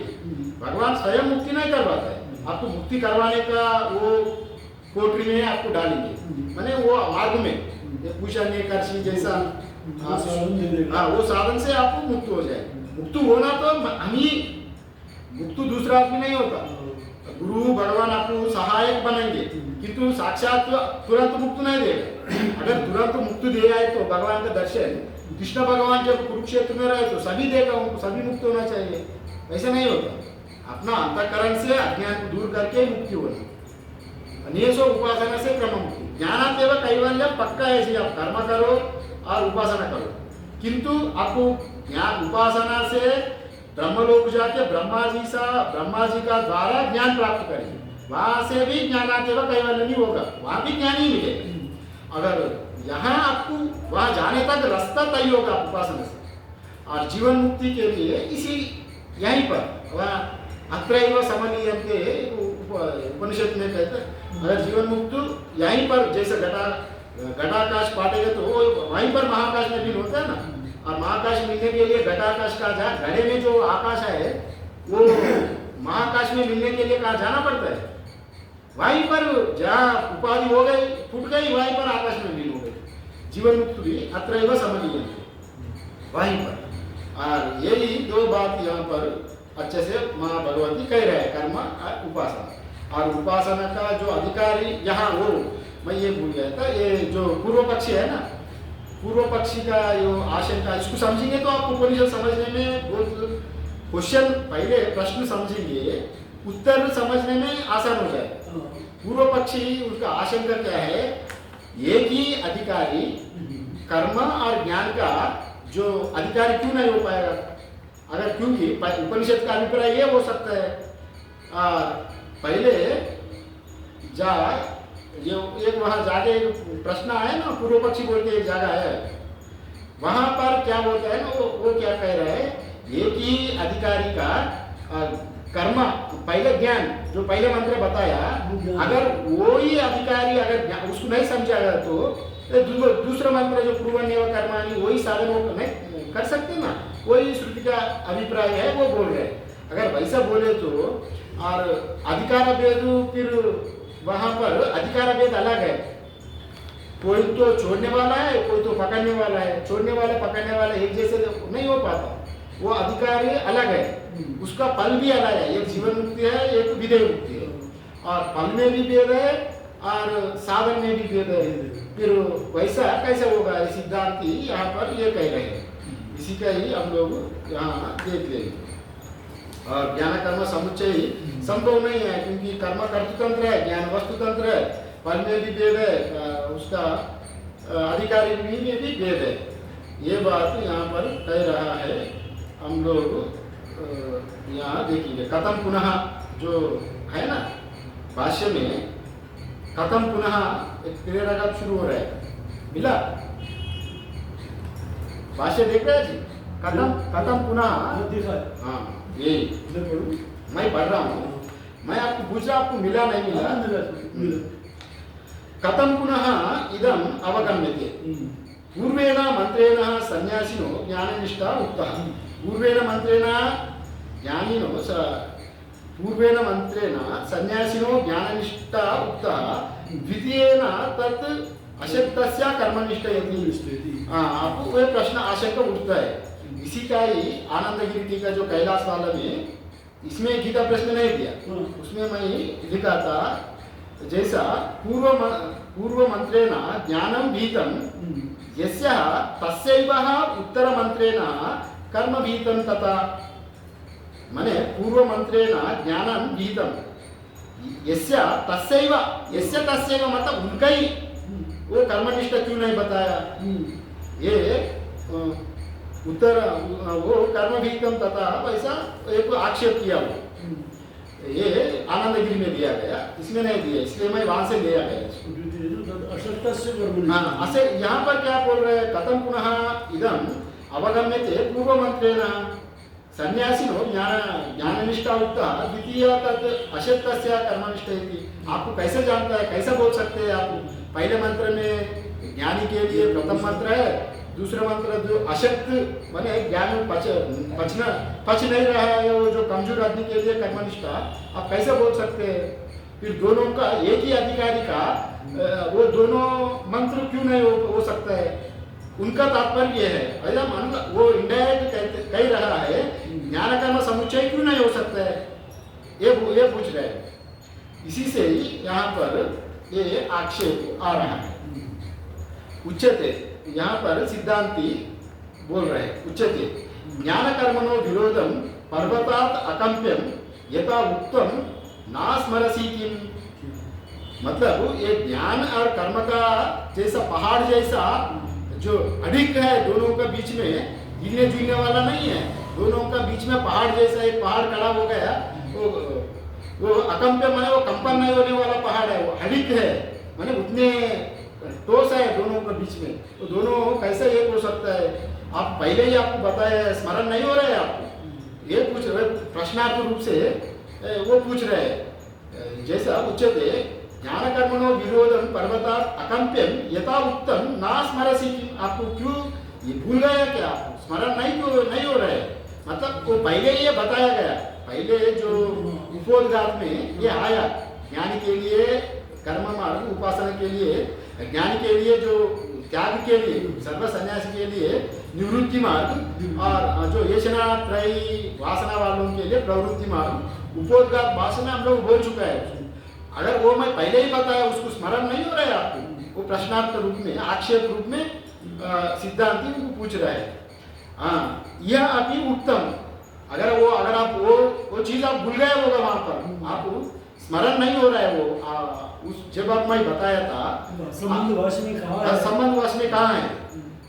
भगवान स्वयं मुक्ति नहीं करवाता है, आपको मुक्ति करवाने का वो कोठरी में आपको डालेंगे, माने वो मार्ग में पूछा नहीं करसी जैसा हाँ वो साधन से आपको मुक्त हो जाए। मुक्त होना तो हम ही, मुक्त दूसरा आदमी नहीं होता, गुरु भगवान आपको सहायक बनेंगे, किंतु साक्षात तुरंत मुक्त नहीं देगा। अगर तुरंत मुक्त दे आए तो भगवान का दर्शन, कृष्ण भगवान जब कुरुक्षेत्र में रहे तो सभी देखा, उनको सभी मुक्त होना चाहिए, ऐसा नहीं होता। अपना अंतःकरण से अज्ञान को दूर करके मुक्ति होना, नियसो उपासना से क्रम मुक्ति। ज्ञानादेव कैवल्य पक्का है जी, आप कर्म करो और उपासना करो, किंतु आपको ज्ञान उपासना से ब्रह्मलोक जाके ब्रह्मा जी का द्वारा ज्ञान प्राप्त करेंगे, वहां से भी ज्ञानादेव कैवल्य नहीं होगा, वहां भी ज्ञान ही मिलेगा। अगर यहाँ आपको वहां जाने तक रास्ता तय होगा उपासना से, और जीवन मुक्ति के लिए इसी यहीं पर वहाँ अत्रैव समनीयन्ते उपनिषद में कहते हैं, अगर जीवन मुक्त यहीं पर जैसे घटाकाश पाटेगा तो वहीं पर महाकाश में भी होता है ना, और महाकाश मिलने के लिए घटाकाश का जहाँ घड़े में जो आकाश है वो महाकाश में मिलने के लिए कहाँ जाना पड़ता है, वहीं पर जहाँ उपाधि हो गई फूट गई वहीं पर आकाश में मिल हो गई। जीवन मुक्त भी अत्रैव समनीयन्ते वहीं पर। और यही दो बात यहाँ पर अच्छे से माँ भगवती कह रहे हैं, कर्म और उपासना। और उपासना का जो अधिकारी यहाँ वो मैं ये भूल गया था, ये जो पूर्व पक्षी है ना, पूर्व पक्षी का जो आशंका, इसको समझेंगे तो आपको उपनिषद समझने में बहुत क्वेश्चन, पहले प्रश्न समझेंगे उत्तर समझने में आसान हो जाएगा। पूर्व पक्षी उसका आशंका क्या है, एक ही अधिकारी कर्म और ज्ञान का जो अधिकारी क्यों नहीं हो पाएगा, अगर क्योंकि उपनिषद का अभिप्राय ये हो सकता है। पहले ये एक वहाँ जाके प्रश्न आया ना, पूर्व पक्षी बोल के एक जगह है, वहां पर क्या बोलता है ना, वो क्या कह रहा है, एक ही अधिकारी का कर्म पहले ज्ञान जो पहले मंत्र बताया, अगर वो ही अधिकारी अगर उसको नहीं समझाएगा तो दूसरा मंत्र जो पूर्वन्यव कर्माणि वही साधन वो नहीं कर सकते ना, वही श्रुति का अभिप्राय है वो बोल रहे हैं। अगर वैसा बोले तो, और अधिकार भेद फिर वहां पर अधिकार भेद अलग है, कोई तो छोड़ने वाला है कोई तो पकड़ने वाला है, छोड़ने वाला पकड़ने वाला एक जैसे नहीं हो पाता, वो अधिकार अलग है, उसका फल भी अलग है, एक जीवन मुक्ति है एक विधेय मुक्ति है, और फल में भी भेद है और साधन में भी भेद है। फिर वैसा कैसे होगा, सिद्धांति यहाँ पर ये कह रहे हैं, इसी का ही हम लोग यहाँ देख लेंगे। और ज्ञान कर्म समुच्चय संभव नहीं है, क्योंकि कर्म कर्तृतंत्र है, ज्ञान वस्तुतंत्र है, फल में भी भेद है, उसका अधिकारी में भी भेद है। ये बात यहाँ पर कह रहा है, हम लोग यहाँ देखेंगे। कथम पुनः जो है ना भाष्य में, कथम पुनः एक क्रियारत शुरू हो रहा है, मिला भाष्य देख रहे हैं जी, कथम पुनः, हाँ यही मैं पढ़ रहा हूँ, मैं आपको पूछ रहा, आपको मिला नहीं मिला। कथम पुनः इदम अवगम्यते, पूर्वेण मंत्रेण सन्यासिनो ज्ञाननिष्ठा उक्तः, पूर्वेण मंत्रेण ज्ञानिनो पूर्वेण मंत्रेण सन्यासिनो ज्ञाननिष्ठा उक्तः, द्वितीयेन तत् अशक्तस्य कर्मनिष्ठयति। आपको वह प्रश्न आशंका उठता है, इसी का ही आनंदगिरी टीका जो कैलाश वाला में, इसमें गीता प्रश्न नहीं दिया, उसमें मैं लिखा था जैसा पूर्व मंत्रेण ज्ञानम भीतम यस्य तस्यैव उत्तर मंत्रेण कर्म भीतम तथा, माने पूर्व मंत्रेण ज्ञानम भीतम यस्य तस्यैव, यस्य तस्यैव मतलब उनका ही वो कर्मनिष्ठ क्यों नहीं बताया, ये उत्तर वो कर्म भीतम तथा वैसा एक आक्षेप किया वो, ये आनंदगिरी में दिया गया, इसमें नहीं दिया, इसलिए मैं वहां से लिया गया। यहाँ पर क्या बोल रहे हैं, कथम पुनः इदम अवगम्यते पूर्व मंत्रेण सन्यासिनो ज्ञाननिष्ठा उक्ता, द्वितीय तत् अशक्तस्य कर्मनिष्ठयति। आपको कैसे जानता है, कैसे बोल सकते हैं आप, पहले मंत्र में ज्ञानी के लिए प्रथम मंत्र है दूसरा मंत्र जो अशक्त माने ज्ञान में पच नहीं रहा है, वो जो कमजोर आदमी के लिए कर्मनिष्ठा आप कैसे बोल सकते हैं? फिर दोनों का एक ही अधिकारी का वो दोनों मंत्र क्यों नहीं हो सकता है? उनका तात्पर्य है ऐसा वो इनडायरेक्ट कह रहा है ज्ञान कर्म समुच्चय क्यों नहीं हो सकता है, ये पूछ रहे हैं। इसी से ही यहाँ पर ये आक्षेप आ रहा है। उच्चते यहाँ पर सिद्धांती बोल रहे हैं, उच्चते ज्ञान कर्मणो विरोधम पर्वतात् अकंप्यम यथा उत्तम नास्मरसी किम। मतलब ये ज्ञान और कर्म का जैसा पहाड़ जैसा जो अडिग है दोनों के बीच में, हिलने जुलने वाला नहीं है, दोनों का बीच में पहाड़ जैसा एक पहाड़ खड़ा हो गया, वो अकंप्य माने वो कंपन नहीं होने वाला पहाड़ है, वो अडिग है माने उतने ठोस है दोनों के बीच में, तो दोनों कैसे एक हो सकता है? आप पहले ही आपको बताया, स्मरण नहीं हो रहा है आपको, ये पूछ रहे प्रश्नार्थ रूप से वो पूछ रहे हैं। जैसा उच्चते ज्ञान कर्मणो विरोधम पर्वतात् अकंप्यम यथा उत्तम ना स्मरसी किम। आपको क्यों ये भूल गया क्या? आपको स्मरण नहीं हो रहा है, मतलब वो पहले ही ये बताया गया, पहले जो उपोद्घात में ये आया, ज्ञानी के लिए कर्म मार्ग, उपासना के लिए, ज्ञानी के लिए जो त्याग के लिए, सर्व सन्यासी के लिए निवृत्ति मार्ग, और जो येषणा त्रयी वासना वालों के लिए प्रवृत्ति मार्ग, उपोद्घात भाषण में हम लोग बोल चुका है। अगर वो मैं पहले ही बताया, उसको स्मरण नहीं हो रहा है आपको, वो प्रश्नार्थ रूप में, आक्षेप रूप में सिद्धांति उनको पूछ रहा है। हाँ, यह अभी उत्तम, अगर आप वो चीज आप भूल गए होगा, वहां पर आपको स्मरण नहीं हो रहा है वो उस जब आप मैं बताया था संबंध वश में कहाँ है,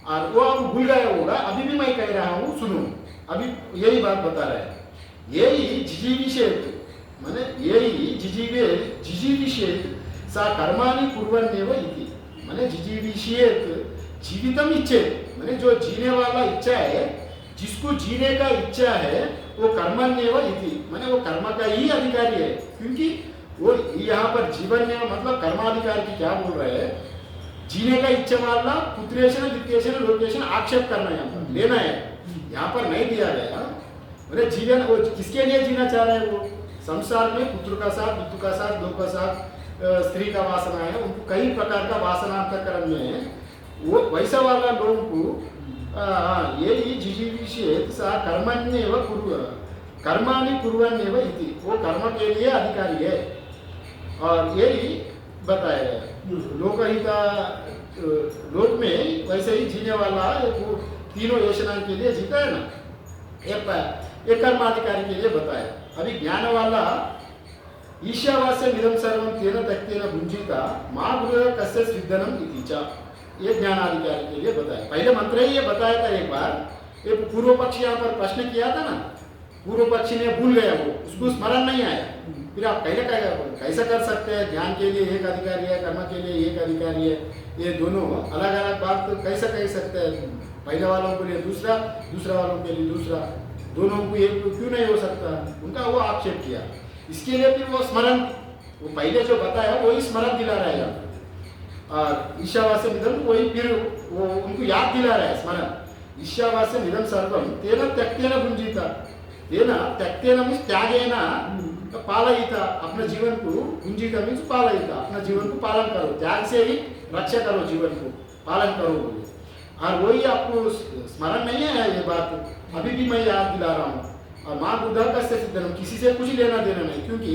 और वो आप भूल गए होगा। अभी भी मैं कह रहा हूँ, सुनो, अभी यही बात बता रहे हैं। यही जिजीविषेत माने यही जिजीविषेत सा कर्माणि कुर्वन्नेव इति, माने जिजीविषेत जीवितम इच्छेत, माने जो जीने वाला इच्छा है, जिसको जीने का इच्छा है वो कर्मण्येव इति, माने वो कर्म का ही अधिकारी है। क्योंकि वो यहाँ पर जीवन में मतलब कर्माधिकार की क्या बोल रहे हैं, जीने का इच्छा वाला पुत्रेशन वित्तेशन लोकेशन आक्षेप करना यहाँ पर लेना है, यहाँ पर नहीं दिया गया। बोले जीवन वो किसके लिए जीना चाह रहे हैं? वो संसार में पुत्र का साथ, वित्त का साथ, लोक का साथ, स्त्री का वासना है, उनको कई प्रकार का वासनांतकरण में वो वैसा वाला लोगों को यही जिजीविषेत सा कर्मण्येव कर्माणि कुर्वन्नेव इति, वो कर्म के लिए अधिकारी है। और यही बताया गया लोकहिता, लोक में वैसे ही जीने वाला तीनों येषणा के लिए जीता है ना, एक कर्माधिकारी के लिए बताया। अभी ज्ञान वाला ईशावास्य निरम सर्वम तेन त्यक्तेन भुंजिता मां गुरु कस्य सिद्धनम इति च, ये ज्ञानाधिकारी के लिए बताया। पहले मंत्र ही ये बताया था एक बार, ये पूर्व पक्ष यहाँ पर प्रश्न किया था ना, पूर्व पक्षी ने भूल गया, वो उसको स्मरण नहीं आया। फिर आप कैसा कर सकते हैं? ज्ञान के लिए एक अधिकारी है, कर्म के लिए एक अधिकारी है, ये दोनों अलग अलग बात तो कैसा कह सकते हैं? पहले वालों के लिए दूसरा, दूसरा वालों के लिए दूसरा, दोनों को एक क्यों नहीं हो सकता? उनका वो आक्षेप किया। इसके लिए फिर वो स्मरण, वो पहले जो बताया वही स्मरण दिला रहेगा, और ईशावास्य निधन वही फिर वो उनको याद दिला रहा है स्मरण। ईशावास्य निधन सर्वम तेन त्यक्तेन भुंजिता, तेना त्यक्तेन मीन्स त्यागेना पालयिता, अपने जीवन को, भुंजिता मीन्स पालयिता, अपने जीवन को पालन करो, त्याग से ही रक्षा करो, जीवन को पालन करो बोले। और वही आपको स्मरण नहीं है ये बात, अभी भी मैं याद दिला रहा हूँ। और माँ बुद्धा का सिद्धन, किसी से कुछ लेना देना नहीं, क्योंकि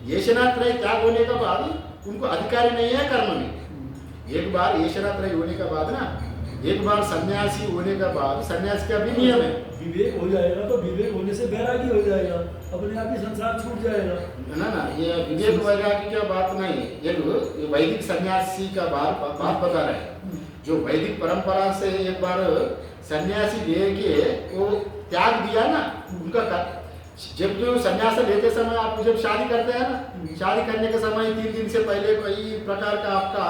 येषणात्रय त्याग होने के बाद उनको अधिकारी नहीं है कर्म में। एक बार येषणात्रय होने के बाद ना, एक बार सन्यासी होने के बाद, सन्यासी का भी नियम है, विवेक हो जाएगा तो विवेक होने से वैरागी हो जाएगा, अपने आप ही संसार छूट जाएगा ना। ये विवेक वैरागी की बात नहीं, ये वैदिक सन्यासी का बात बता रहे हैं। जो वैदिक परंपरा से एक बार सन्यासी लेके वो त्याग दिया ना, उनका जब जो सन्यास लेते समय आप जब शादी करते हैं ना, शादी करने के समय 3 दिन से पहले कई प्रकार का आपका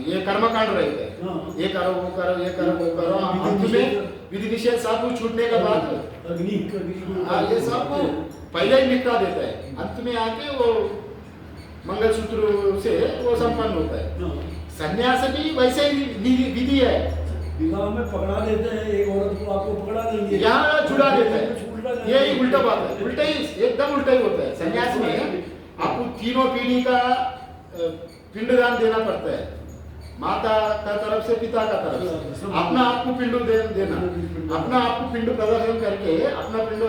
ये कर्मकांड रहते हैं, ये करो वो करो, ये करो वो करो, अंत में विधि निषेध सब कुछ छूटने के बाद ये सब पहले ही निपटा देता है, अंत में आके वो मंगलसूत्र से वो संपन्न होता है। सन्यास भी वैसे ही विधि है, विवाह में पकड़ा देते हैं एक औरत को, आपको पकड़ा देंगे, यहाँ छुड़ा देते हैं। छुड़ा देते ये हैं। ही उल्टा बात है, उल्टा ही, एकदम उल्टा ही होता है। संन्यास में आपको तीनों पीढ़ी का पिंडदान देना पड़ता है, माता का तरफ से, पिता का तरफ से, अपना आपको पिंड देना, अपना आपको पिंड प्रदर्शन करके अपना पिंड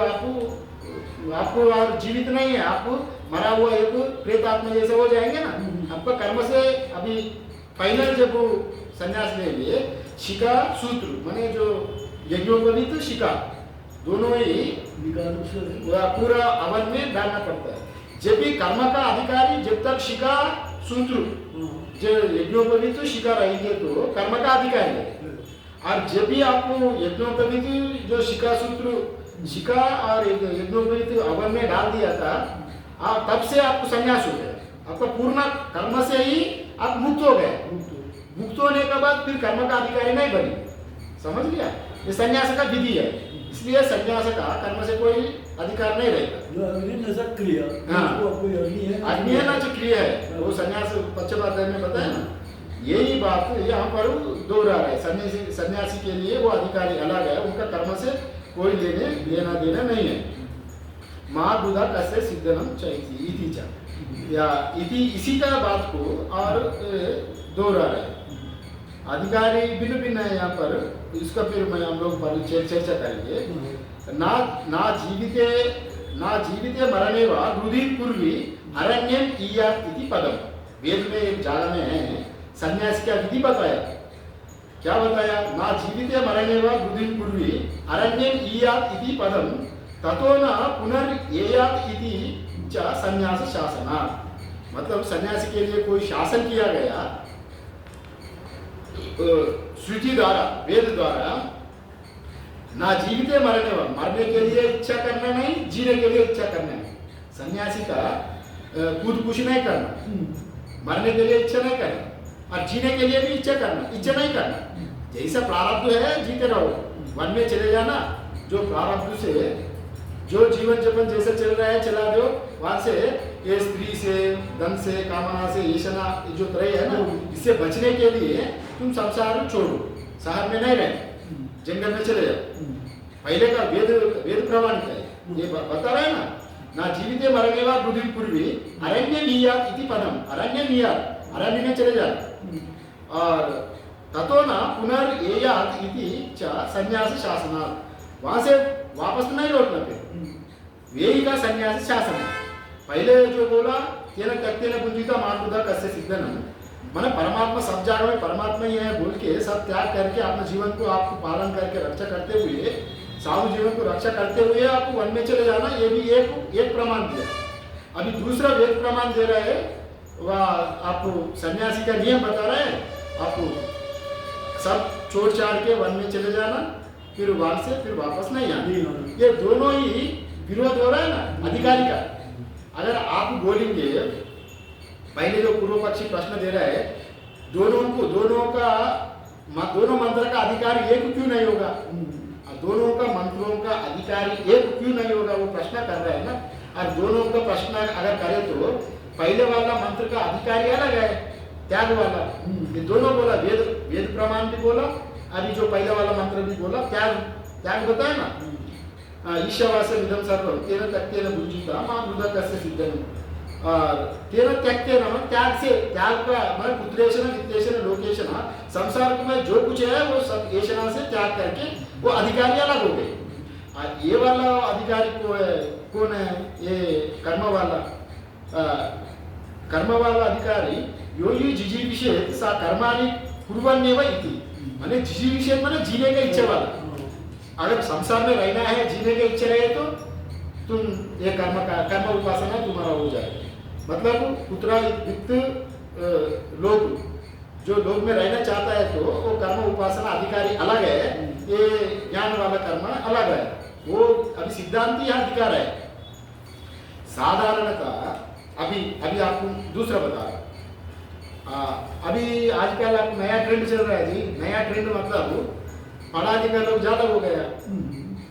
आपको और जीवित नहीं है, आपको मरा हुआ एक प्रेत आत्मा जैसे हो जाएंगे ना। आपका कर्म से अभी फाइनल जब वो संन्यास लेंगे, शिका सूत्र माने जो यज्ञोपवीत शिका दोनों ही पूरा अवन में डालना पड़ता है। जब भी कर्म का अधिकारी, जब तक शिका सूत्र जो यज्ञोपवीत शिका रहेंगे तो कर्म का अधिकारी है। और जब भी आपको यज्ञोपवीत जो शिका सूत्र शिका और यज्ञोपवीत अवन में डाल दिया था, तब से आपको संन्यास हो गया, आपका पूर्ण कर्म से ही आप मुक्त हो गए। मुक्त होने के बाद फिर कर्म का अधिकारी नहीं बने, समझ लिया? ये संन्यास का विधि है, इसलिए संन्यास का कर्म से कोई अधिकार नहीं रहेगा। अग्नि है ना जो क्रिया है, वो संन्यास पंचमाध्याय में बताया ना, यही बात यहाँ पर दोहरा रहा है। सन्यासी के लिए वो अधिकारी अलग है, उनका कर्म से कोई लेना देना नहीं है। महाबुधा कस्य सिद्धनम चाहिए इति चा, या इति इसी का बात को और दोहरा रहे हैं। अधिकारी भिन्न भिन्न है यहाँ पर, इसका फिर मैं हम लोग चर्चा करेंगे। ना जीविते मरणे वा रुधि पूर्वी अरण्यम ईयात इति पदम। वेद में एक जगह में है सन्यास का विधि बताया, क्या बताया? ना जीविते मरणे वा रुधि पूर्वी अरण्यम ईयात इति पदम ततो न पुनर्येयात इति च सन्यास शासनात्। मतलब सन्यासी के लिए कोई शासन किया गया श्रुति द्वारा, वेद द्वारा। ना जीविते मरने के लिए इच्छा करना नहीं, जीने के लिए इच्छा करना नहीं। सन्यासी का खुद कुछ नहीं करना, मरने के लिए इच्छा नहीं करना, और जीने के लिए भी इच्छा नहीं करना। जैसा प्रारब्ध है जीते रहो, वन में चले जाना, जो प्रारब्ध से जो जीवन यापन जैसे चल रहा है चला दो, वहां से ये स्त्री से, धन से, कामना से, ईशना जो तरह है ना, इससे बचने के लिए तुम संसार छोड़ो, शहर में नहीं रहे, जंगल में चले जाओ। पहले का वेद प्रमाणित है, ये बता रहे ना। ना जीविते मरणे वा रुधि पूर्वी अरण्य नीयात इति पदम, अरण्य नीयात, अरण्य में चले जाओ। और ततो न पुनर्येयात इति च सन्यास शासनात्, वहां से वापस नहीं लौटना पे, यही का सन्यास शासन है। पहले जो बोला तेना त्यक्तेन बुद्धिता महाबुधा कस्य सिद्धनम, माने परमात्मा सब जगह में परमात्मा ही है बोल के सब त्याग करके अपने जीवन को आपको पालन करके रक्षा करते हुए, साधु जीवन को रक्षा करते हुए आपको वन में चले जाना, ये भी एक प्रमाण दिया। अभी दूसरा वेद प्रमाण दे रहा है, वह आपको सन्यासी का नियम बता रहा है, आपको सब छोड़ छाड़ के वन में चले जाना, फिर वहां से फिर वापस नहीं आना। ये दोनों ही विरोध हो रहा है ना अधिकारी का। अगर आप बोलेंगे, पहले जो पूर्व पक्षी प्रश्न दे रहा है, दोनों मंत्र का अधिकारी एक क्यों नहीं होगा, दोनों का मंत्रों का अधिकारी एक क्यों नहीं होगा, वो प्रश्न कर रहा है ना। और दोनों का प्रश्न अगर करे तो पहले वाला मंत्र का अधिकारी अलग है, त्याग वाला। ये दोनों बोला, वेद प्रमाण भी बोला, अभी जो पहले वाला मंत्र भी बोला, त्याग बताया ना। ईशावास विधम सर्वम तेन त्यक्तेन बुद्धिता महाबुधा कस्य सिद्धनम। और तेन त्यक्तेन त्याग से, त्याग का मतलब पुत्रेशन वित्तेशन लोकेशन, संसार में जो कुछ है वो सब येषणा से त्याग करके वो अधिकारी अलग हो गए। ये वाला अधिकारी कौन है? ये कर्म वाला अधिकारी यो ही जिजीविषेत सा कर्माणि कुर्वन्नेव इति, माने जिजीविषेत माने जीने का इच्छा वाला। अगर संसार में रहना है, जीने की इच्छा रहे तो तुम ये कर्म उपासना तुम्हारा हो जाएगा। मतलब पुत्रा वित्त लोग, जो लोग में रहना चाहता है तो वो कर्म उपासना अधिकारी अलग है, ये ज्ञान वाला कर्म अलग है। वो अभी सिद्धांत यहाँ अधिकार है। साधारणतः अभी आपको दूसरा बता रहा, अभी आजकल आप नया ट्रेंड चल रहा है जी। नया ट्रेंड मतलब पढ़ा लिखा लोग ज्यादा हो गया,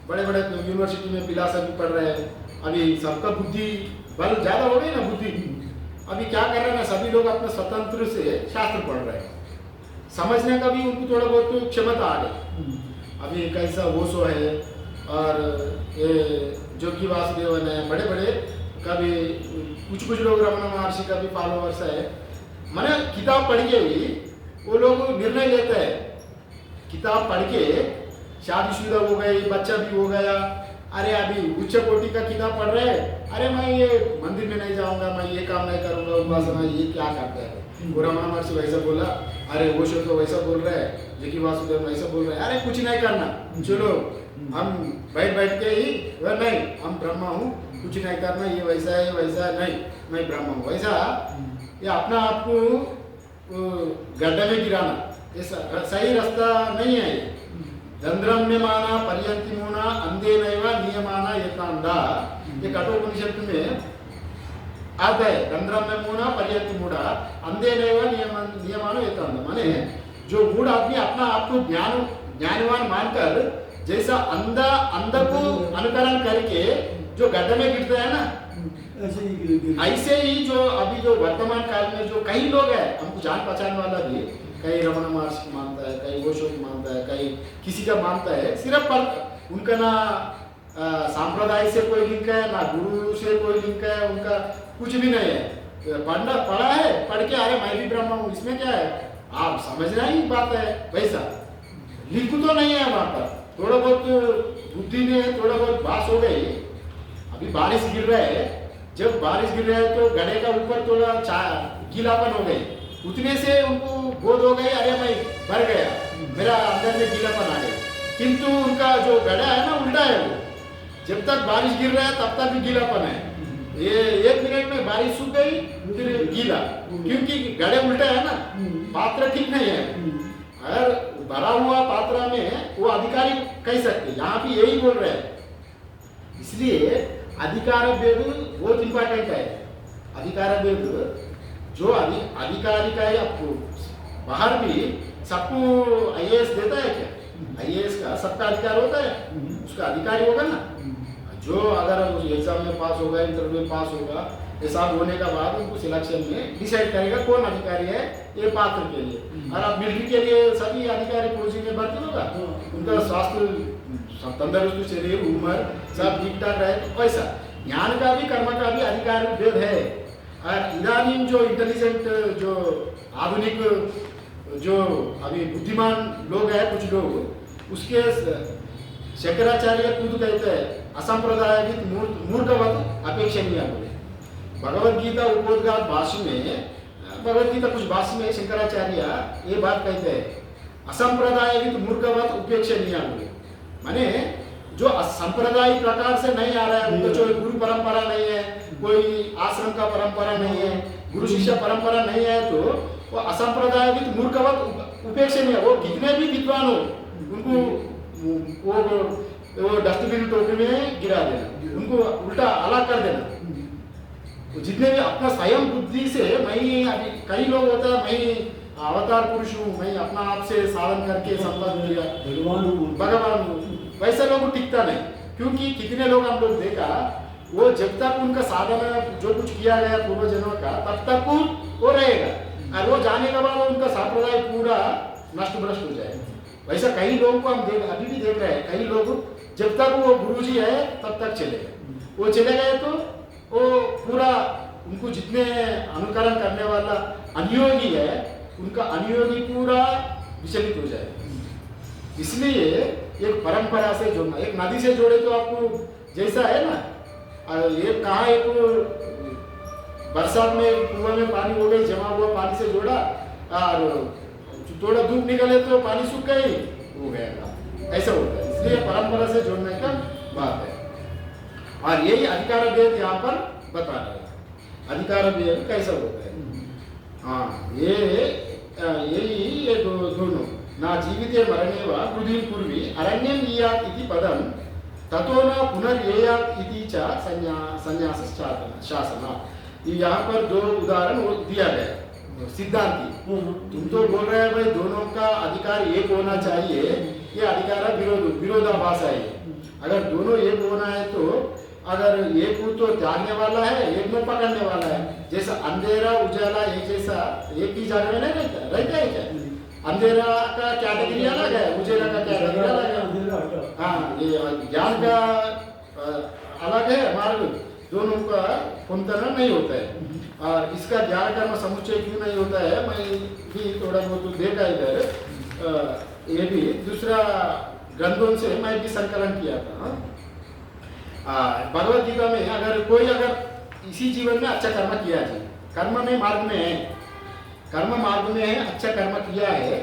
बड़े बड़े यूनिवर्सिटी में फिलॉसफी पढ़ रहे हैं। अभी सबका बुद्धि बल ज्यादा हो गई ना, बुद्धि। अभी क्या कर रहे हैं ना, सभी लोग अपने स्वतंत्र से शास्त्र पढ़ रहे हैं। समझने का भी उनको थोड़ा बहुत तो क्षमता आ गई। अभी कैसा ओशो है और ये जोगी वासुदेवन है, बड़े बड़े कभी कुछ लोग रमन महर्षि का भी फॉलोअर्स है। मैंने किताब पढ़ के भी वो लोग निर्णय लेते हैं, किताब पढ़ के शादीशुदा हो गई, बच्चा भी हो गया, अरे अभी उच्च कोटि का किताब पढ़ रहे हैं, अरे मैं ये मंदिर में नहीं जाऊंगा, मैं ये काम नहीं करूंगा, उपासना ये क्या करते हैं। वो रमन महर्षि वैसा बोला, अरे वो शो तो वैसा बोल रहे हैं, जोगी वासुदेव वैसा बोल रहे हैं, अरे कुछ नहीं करना, चलो हम बैठ के ही नहीं हम ब्रह्मा हूँ, कुछ नहीं करना, ये वैसा है वैसा नहीं, मैं ब्रह्मा हूँ वैसा, ये अपना आपको गड्ढे में गिराना ये सही रास्ता नहीं है। दंद्रम्यमाना पर्यंति मूना अंधे नैव नियमाना यतांधा, ये कठोपनिषद में आता है। दंद्रम्यमूना पर्यंति मूढ़ा अंधे नैव नियमाना यतांधा, माने जो मूढ़ आदमी अपना आपको ज्ञानवान मानकर जैसा अंधा को अनुकरण करके जो गड्ढे में गिरता है ना, ऐसे ही जो अभी जो वर्तमान काल में जो कई लोग हैं, हमको जान पहचान वाला भी, कई रमन महर्षि को मानता है, कई ओशो को मानता है, कई किसी का मानता है, सिर्फ पर उनका ना सांप्रदाय से कोई लिंक है, ना गुरु से कोई लिंक है, उनका कुछ भी नहीं है। पढ़ा है, पढ़ के अरे मैं भी ब्रह्मा हूँ, इसमें क्या है, आप समझना ही बात है। वैसा लिंक तो नहीं है वहाँ पर, थोड़ा बहुत बुद्धि में थोड़ा बहुत बात हो गई। अभी बारिश गिर रहा है, जब बारिश गिर रहा है तो गड्ढे का ऊपर थोड़ा गीलापन हो गई, उतने से उनको बोध हो गई, अरे मैं भर गया, मेरा अंदर में गीलापन आ गया। किंतु उनका जो गड्ढा है ना उल्टा है, वो जब तक बारिश गिर रहा है तब तक भी गीलापन है। ये 1 मिनट में बारिश सूख गई फिर गीला, क्योंकि गड्ढे उल्टा है ना, पात्र ठीक नहीं है। अगर भरा हुआ पात्र में वो अधिकारी कह सकते, यहाँ भी यही बोल रहे हैं। इसलिए अधिकार भेद बहुत इंपॉर्टेंट है। अधिकार भेद जो अधिकारी का है, आपको बाहर भी सबको आईएएस देता है क्या? आईएएस का सबका अधिकार होता है, उसका अधिकारी होगा ना। जो अगर एग्जाम में पास होगा, इंटरव्यू में पास होगा, ये सब होने का बाद उनको सिलेक्शन में डिसाइड करेगा कौन अधिकारी है ये पात्र के लिए। और आप मिलिट्री के लिए सभी अधिकारी फौजी में भर्ती होगा, उनका स्वास्थ्य तंदुरुस्त, शरीर, उम्र सब ठीक ठाक रहे, तो वैसा ज्ञान का भी कर्म का भी अधिकार भेद है। और इदानीं जो इंटेलिजेंट जो आधुनिक जो अभी बुद्धिमान लोग हैं, कुछ लोग उसके शंकराचार्य खुद कहते हैं असंप्रदायिक मूर्खवत अपेक्षणीय बोले। भगवद गीता उपोद्घात भाष्य में, भगवद गीता कुछ भाष्य में शंकराचार्य ये बात कहते हैं असंप्रदायिक मूर्खवत उपेक्षणीय बोले। माने जो संप्रदायिक प्रकार से नहीं आ रहा है, उनको जो गुरु परंपरा नहीं है, कोई आश्रम का परंपरा नहीं है, गुरु शिष्य परंपरा नहीं है, तो वो असंप्रदायिक मूर्खवत उपेक्षणीय। वो कितने भी विद्वान हो उनको वो डस्टबिन टोकरी में गिरा देना, उनको उल्टा अलग कर देना। जितने भी अपना स्वयं बुद्धि से, मैं अभी कई लोग होता है मैं अवतार पुरुष हूँ, मैं अपना आप से साधन करके संपन्न किया, भगवान हूँ, वैसे लोग टिकता नहीं। क्योंकि कितने लोग हम लोग देखा, वो जब तक उनका साधन जो कुछ किया गया पूर्व जन्मों का तब तक वो रहेगा, और वो जाने के बाद उनका संप्रदाय पूरा नष्ट भ्रष्ट हो जाएगा। वैसा कई लोगों को हम अभी भी देख रहे हैं, कई लोग जब तक वो गुरुजी है तब तक चलेगा, वो चले गए तो वो पूरा उनको जितने अनुकरण करने वाला अनुयोगी है, उनका अनुयोगी पूरा विचलित हो जाएगा। इसलिए एक परंपरा से जोड़ना, एक नदी से जोड़े तो आपको जैसा है ना, ये कहाँ एक बरसात में कुआं में पानी हो गई, जमा हुआ पानी से जोड़ा और थोड़ा धूप निकले तो पानी सूख गई, हो गया, ऐसा होता है। इसलिए परंपरा से जोड़ने का बात है। और यही अधिकार भेद यहाँ पर बता रहे हैं, अधिकार भेद कैसा होता है। हाँ, यही दोनों ना जीविते मरणे वा पृथ्वी पूर्वी अरण्यम ईयात इति पदम ततो न पुनर्येयात इति च संन्यास शासना। यहाँ पर 2 उदाहरण दिया गया। सिद्धांति तुम तो बोल रहे हैं भाई दोनों का अधिकार एक होना चाहिए, ये अधिकार विरोधाभास है। अगर दोनों एक होना है तो अगर एक तो त्यागने वाला है, एक में पकड़ने वाला है, जैसा अंधेरा उजाला एक जैसा एक ही जगह में नहीं रहता है क्या? अंधेरा का कैटेगरी अलग है, उजेला का कैटेगरी अलग है। अंधेरा हटा। हाँ, ये ज्ञान का अलग है मार्ग, दोनों का कुंतलन नहीं होता है। और इसका ज्ञान कर्म समुच्चय क्यों नहीं होता है, मैं भी थोड़ा बहुत देखा इधर, ये भी दूसरा ग्रंथों से मैं भी संकलन किया था। भगवत गीता में अगर इसी जीवन में अच्छा कर्म किया जाए, कर्म में मार्ग में है, कर्म मार्ग में है, अच्छा कर्म किया है,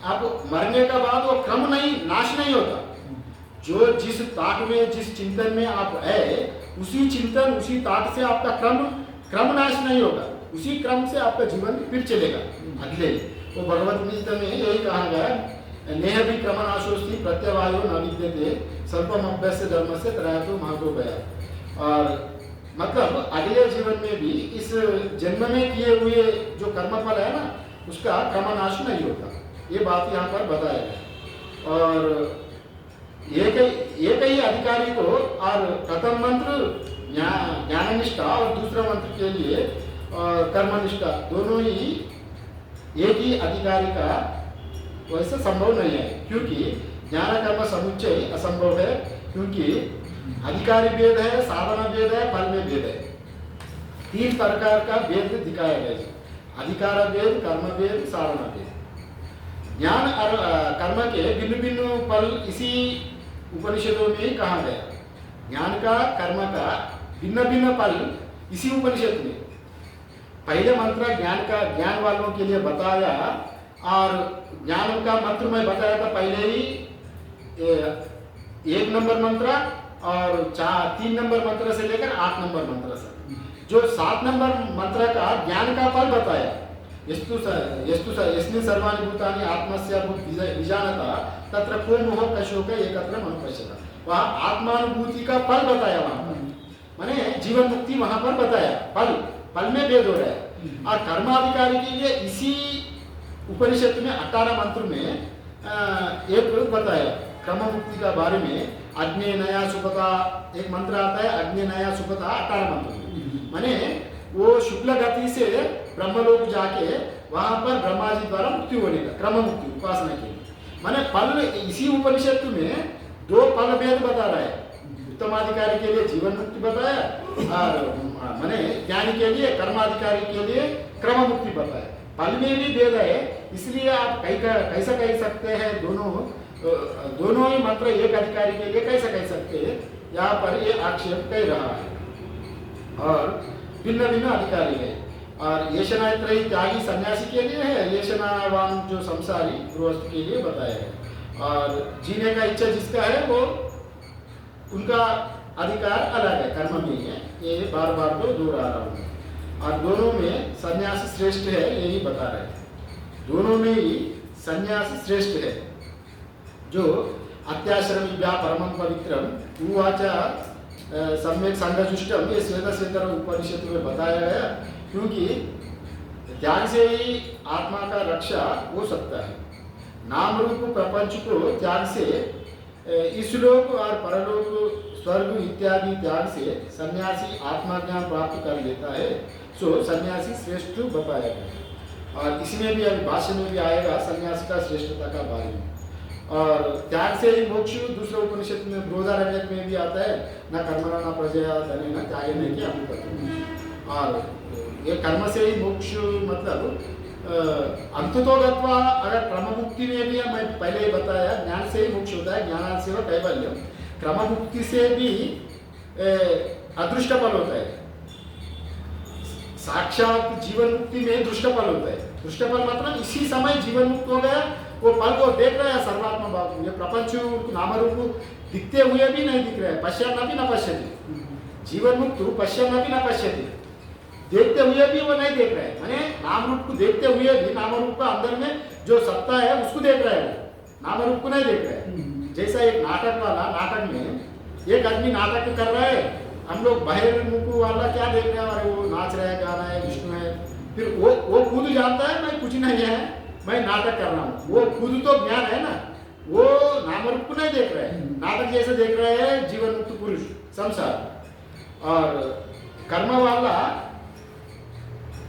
आप मरने का बाद वो क्रम नहीं, नाश नहीं होता। जो जिस ताक में, जिस चिंतन में आप है, उसी चिंतन, उसी ताक से आपका क्रम नाश नहीं होगा, उसी क्रम से आपका जीवन फिर चलेगा अगले। तो भगवत गीता में यही कहा गया, नेह भी क्रम नाशोस्ति प्रत्यवायो न विद्यते स्वल्पम अभ्यास धर्म से त्रयातो महतो गया। और मतलब अगले जीवन में भी इस जन्म में किए हुए जो कर्मफल है ना, उसका क्रमनाश नहीं होता, ये बात यहाँ पर बताया है। और एक ही अधिकारी को, और प्रथम मंत्र ज्ञान निष्ठा और दूसरा मंत्र के लिए कर्मनिष्ठा, दोनों ही एक ही अधिकारी का वैसे संभव नहीं है, क्योंकि ज्ञान कर्म समुच्चय असंभव है, क्योंकि अधिकारी भेद है, साधना भेद है, फल में भेद है। 3 प्रकार का भेद दिखाया गया है, अधिकार भेद, कर्म भेद, साधना भेद। ज्ञान और कर्म के भिन्न भिन्न फल इसी उपनिषदों में ही कहा गया। ज्ञान का, कर्म का भिन्न भिन्न फल इसी उपनिषद में। पहले मंत्र ज्ञान वालों के लिए बताया, और ज्ञान का मंत्र में बताया था पहले ही 1 नंबर मंत्र और 3 नंबर मंत्र से लेकर 8 नंबर मंत्र से, जो 7 नंबर मंत्र का ज्ञान का फल बताया। यस्मिन् सर्वाणि भूतानि आत्मस्य विजानता तत्र को मोह कशोक एकत्र मनुपश्यता, वहाँ आत्मानुभूति का फल बताया, वहाँ पर माने जीवन मुक्ति वहाँ पर बताया। फल में भेद हो रहा है। और कर्माधिकारी के लिए इसी उपनिषद में 18 मंत्र में एक बताया क्रम मुक्ति का बारे में। अग्नि नया सुपता एक मंत्र आता है, अग्नि नया सुपता 18 मंत्र में, माने वो शुक्ल गति से ब्रह्मलोक जाके वहां पर ब्रह्मा जी द्वारा मुक्ति होने का, क्रम मुक्ति उपासना के लिए। माने फल इसी उपनिषद में 2 फल भेद बता रहा है। उत्तमाधिकारी के लिए जीवन मुक्ति बताया, और माने ज्ञानी के लिए, कर्माधिकारी के लिए क्रम मुक्ति बताया। फल में भी भेद है, इसलिए आप कैसा कह सकते हैं दोनों ही मंत्र एक अधिकारी के लिए कैसा कह सकते हैं, यहाँ पर ये आक्षेप कह रहा है। और भिन्न भिन्न अधिकारी है। और येषणात्रयी त्यागी सन्यासी के लिए है, येषणावान जो संसारी गृहस्थ के लिए बताया है। और जीने का इच्छा जिसका है वो उनका अधिकार अलग है, कर्म में ही है। ये बार बार तो दोहरा रहा हूँ। और दोनों में सन्यास श्रेष्ठ है, यही बता रहे हैं। दोनों में ही सन्यास श्रेष्ठ है, जो अत्याश्रम विद्या परमं पवित्रम उवाचा सम्यक संघजुष्टम, ये श्वेतर उपनिषद में बताया गया। क्योंकि त्याग से ही आत्मा का रक्षा हो सकता है। नाम रूप प्रपंच को त्याग से इस लोक और परलोक, स्वर्ग इत्यादि त्याग से सन्यासी आत्मज्ञान प्राप्त कर लेता है। सो सन्यासी श्रेष्ठ बताया गया। और इसमें भी अभी भाष्य में भी आएगा सन्यासी का श्रेष्ठता का बारे में। और त्याग से ही मोक्ष दूसरे उपनिषद में बृहदारण्यक में भी आता है, न कर्मणा न प्रजया धनेन न त्यागेन की अमृतत्वम्। और ये कर्म से ही मोक्ष मतलब अंततो गत्वा, अगर क्रम मुक्ति में भी मैं पहले ही बताया ज्ञान से ही मोक्ष होता है, ज्ञान से वो कैवल्यम। क्रम मुक्ति से भी अदृष्ट फल होता है, साक्षात जीवन मुक्ति में दृष्ट फल होता है। दृष्ट फल मतलब इसी समय जीवन मुक्त हो गया, वो फल को देख रहा है सर्वात्मा बाबू। ये प्रपंच नाम रूप दिखते हुए भी नहीं दिख रहा है, पश्यन्नपि न पश्यति। जीवन मुक्त पश्यन्नपि न पश्यति, देखते हुए भी वो नहीं देख रहा है। माने नाम रूप को देखते हुए भी नाम रूप का अंदर में जो सत्ता है उसको देख रहा है, वो नाम रूप को नहीं देख रहा है। जैसा एक नाटक वाला, नाटक में एक आदमी नाटक कर रहा है, हम लोग बहिर्मुख वाला क्या देख रहे हैं, अरे वो नाच रहा है, गा रहा है, विष्णु है। फिर वो खुद जानता है मैं कुछ नहीं है, मैं नाटक कर रहा हूँ। वो खुद तो ज्ञान है ना, वो नाम रूप को नहीं देख रहा है, नाटक जैसे देख रहे हैं जीवन मुक्त पुरुष संसार। और कर्म वाला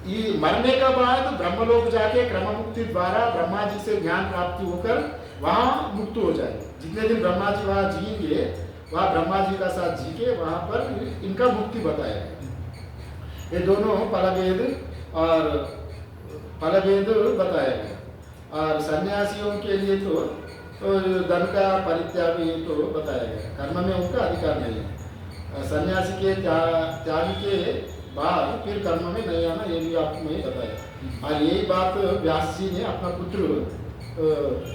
मरने के बाद ब्रह्मलोक जाके क्रम मुक्ति द्वारा ब्रह्मा जी से ज्ञान प्राप्ति होकर वहाँ मुक्त हो जाए। जितने दिन ब्रह्मा जी वहाँ जिएंगे, वहाँ ब्रह्मा जी का साथ जी के वहाँ पर इनका मुक्ति बताया गया। ये दोनों फलभेद और फलभेद बताया गया। और सन्यासियों के लिए तो धन का परित्याग ये तो बताया गया, कर्म में उनका अधिकार नहीं है। सन्यासी के त्याग के बाद फिर कर्म में नहीं आना, ये भी आपको मैं बताया। और यही बात व्यास जी ने अपना पुत्र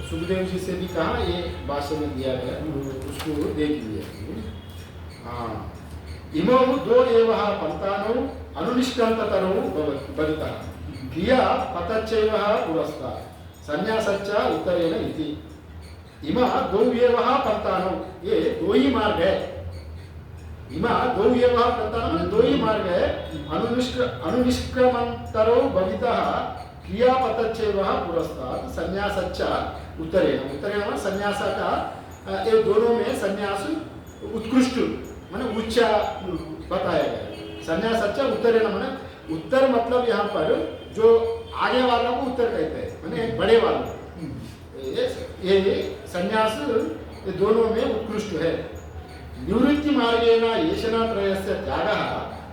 सुखदेव जी से भी कहा, ये भाष्य में दिया गया, उसको देख लिया। हाँ, इमो दो एव पंथानो अनुनिष्कांततरो भविता क्रिया पतच्चैव पुरस्तात् संन्यासच्च उत्तरेण इति। इमा दो एव पंथानो, ये दो ही मार्ग है। इमा दो एव पंथानो, दो ही मार्ग है। अनुनिष्क्रमन्तरो भवितः क्रियापतच्चैव पुरस्तात् संन्यासच्च उत्तरेण। उत्तरेण संन्यास का, ये दोनों में संन्यास उत्कृष्ट माने उच्च बताया गया। संन्यासच्च उत्तरेण माने उत्तर मतलब यहाँ पर जो आगे वालों को उत्तर कहते हैं, माने बड़े वालों। ये संन्यास ये दोनों में उत्कृष्ट है। निवृत्ति मार्गेण येषणात्रयस्य त्यागः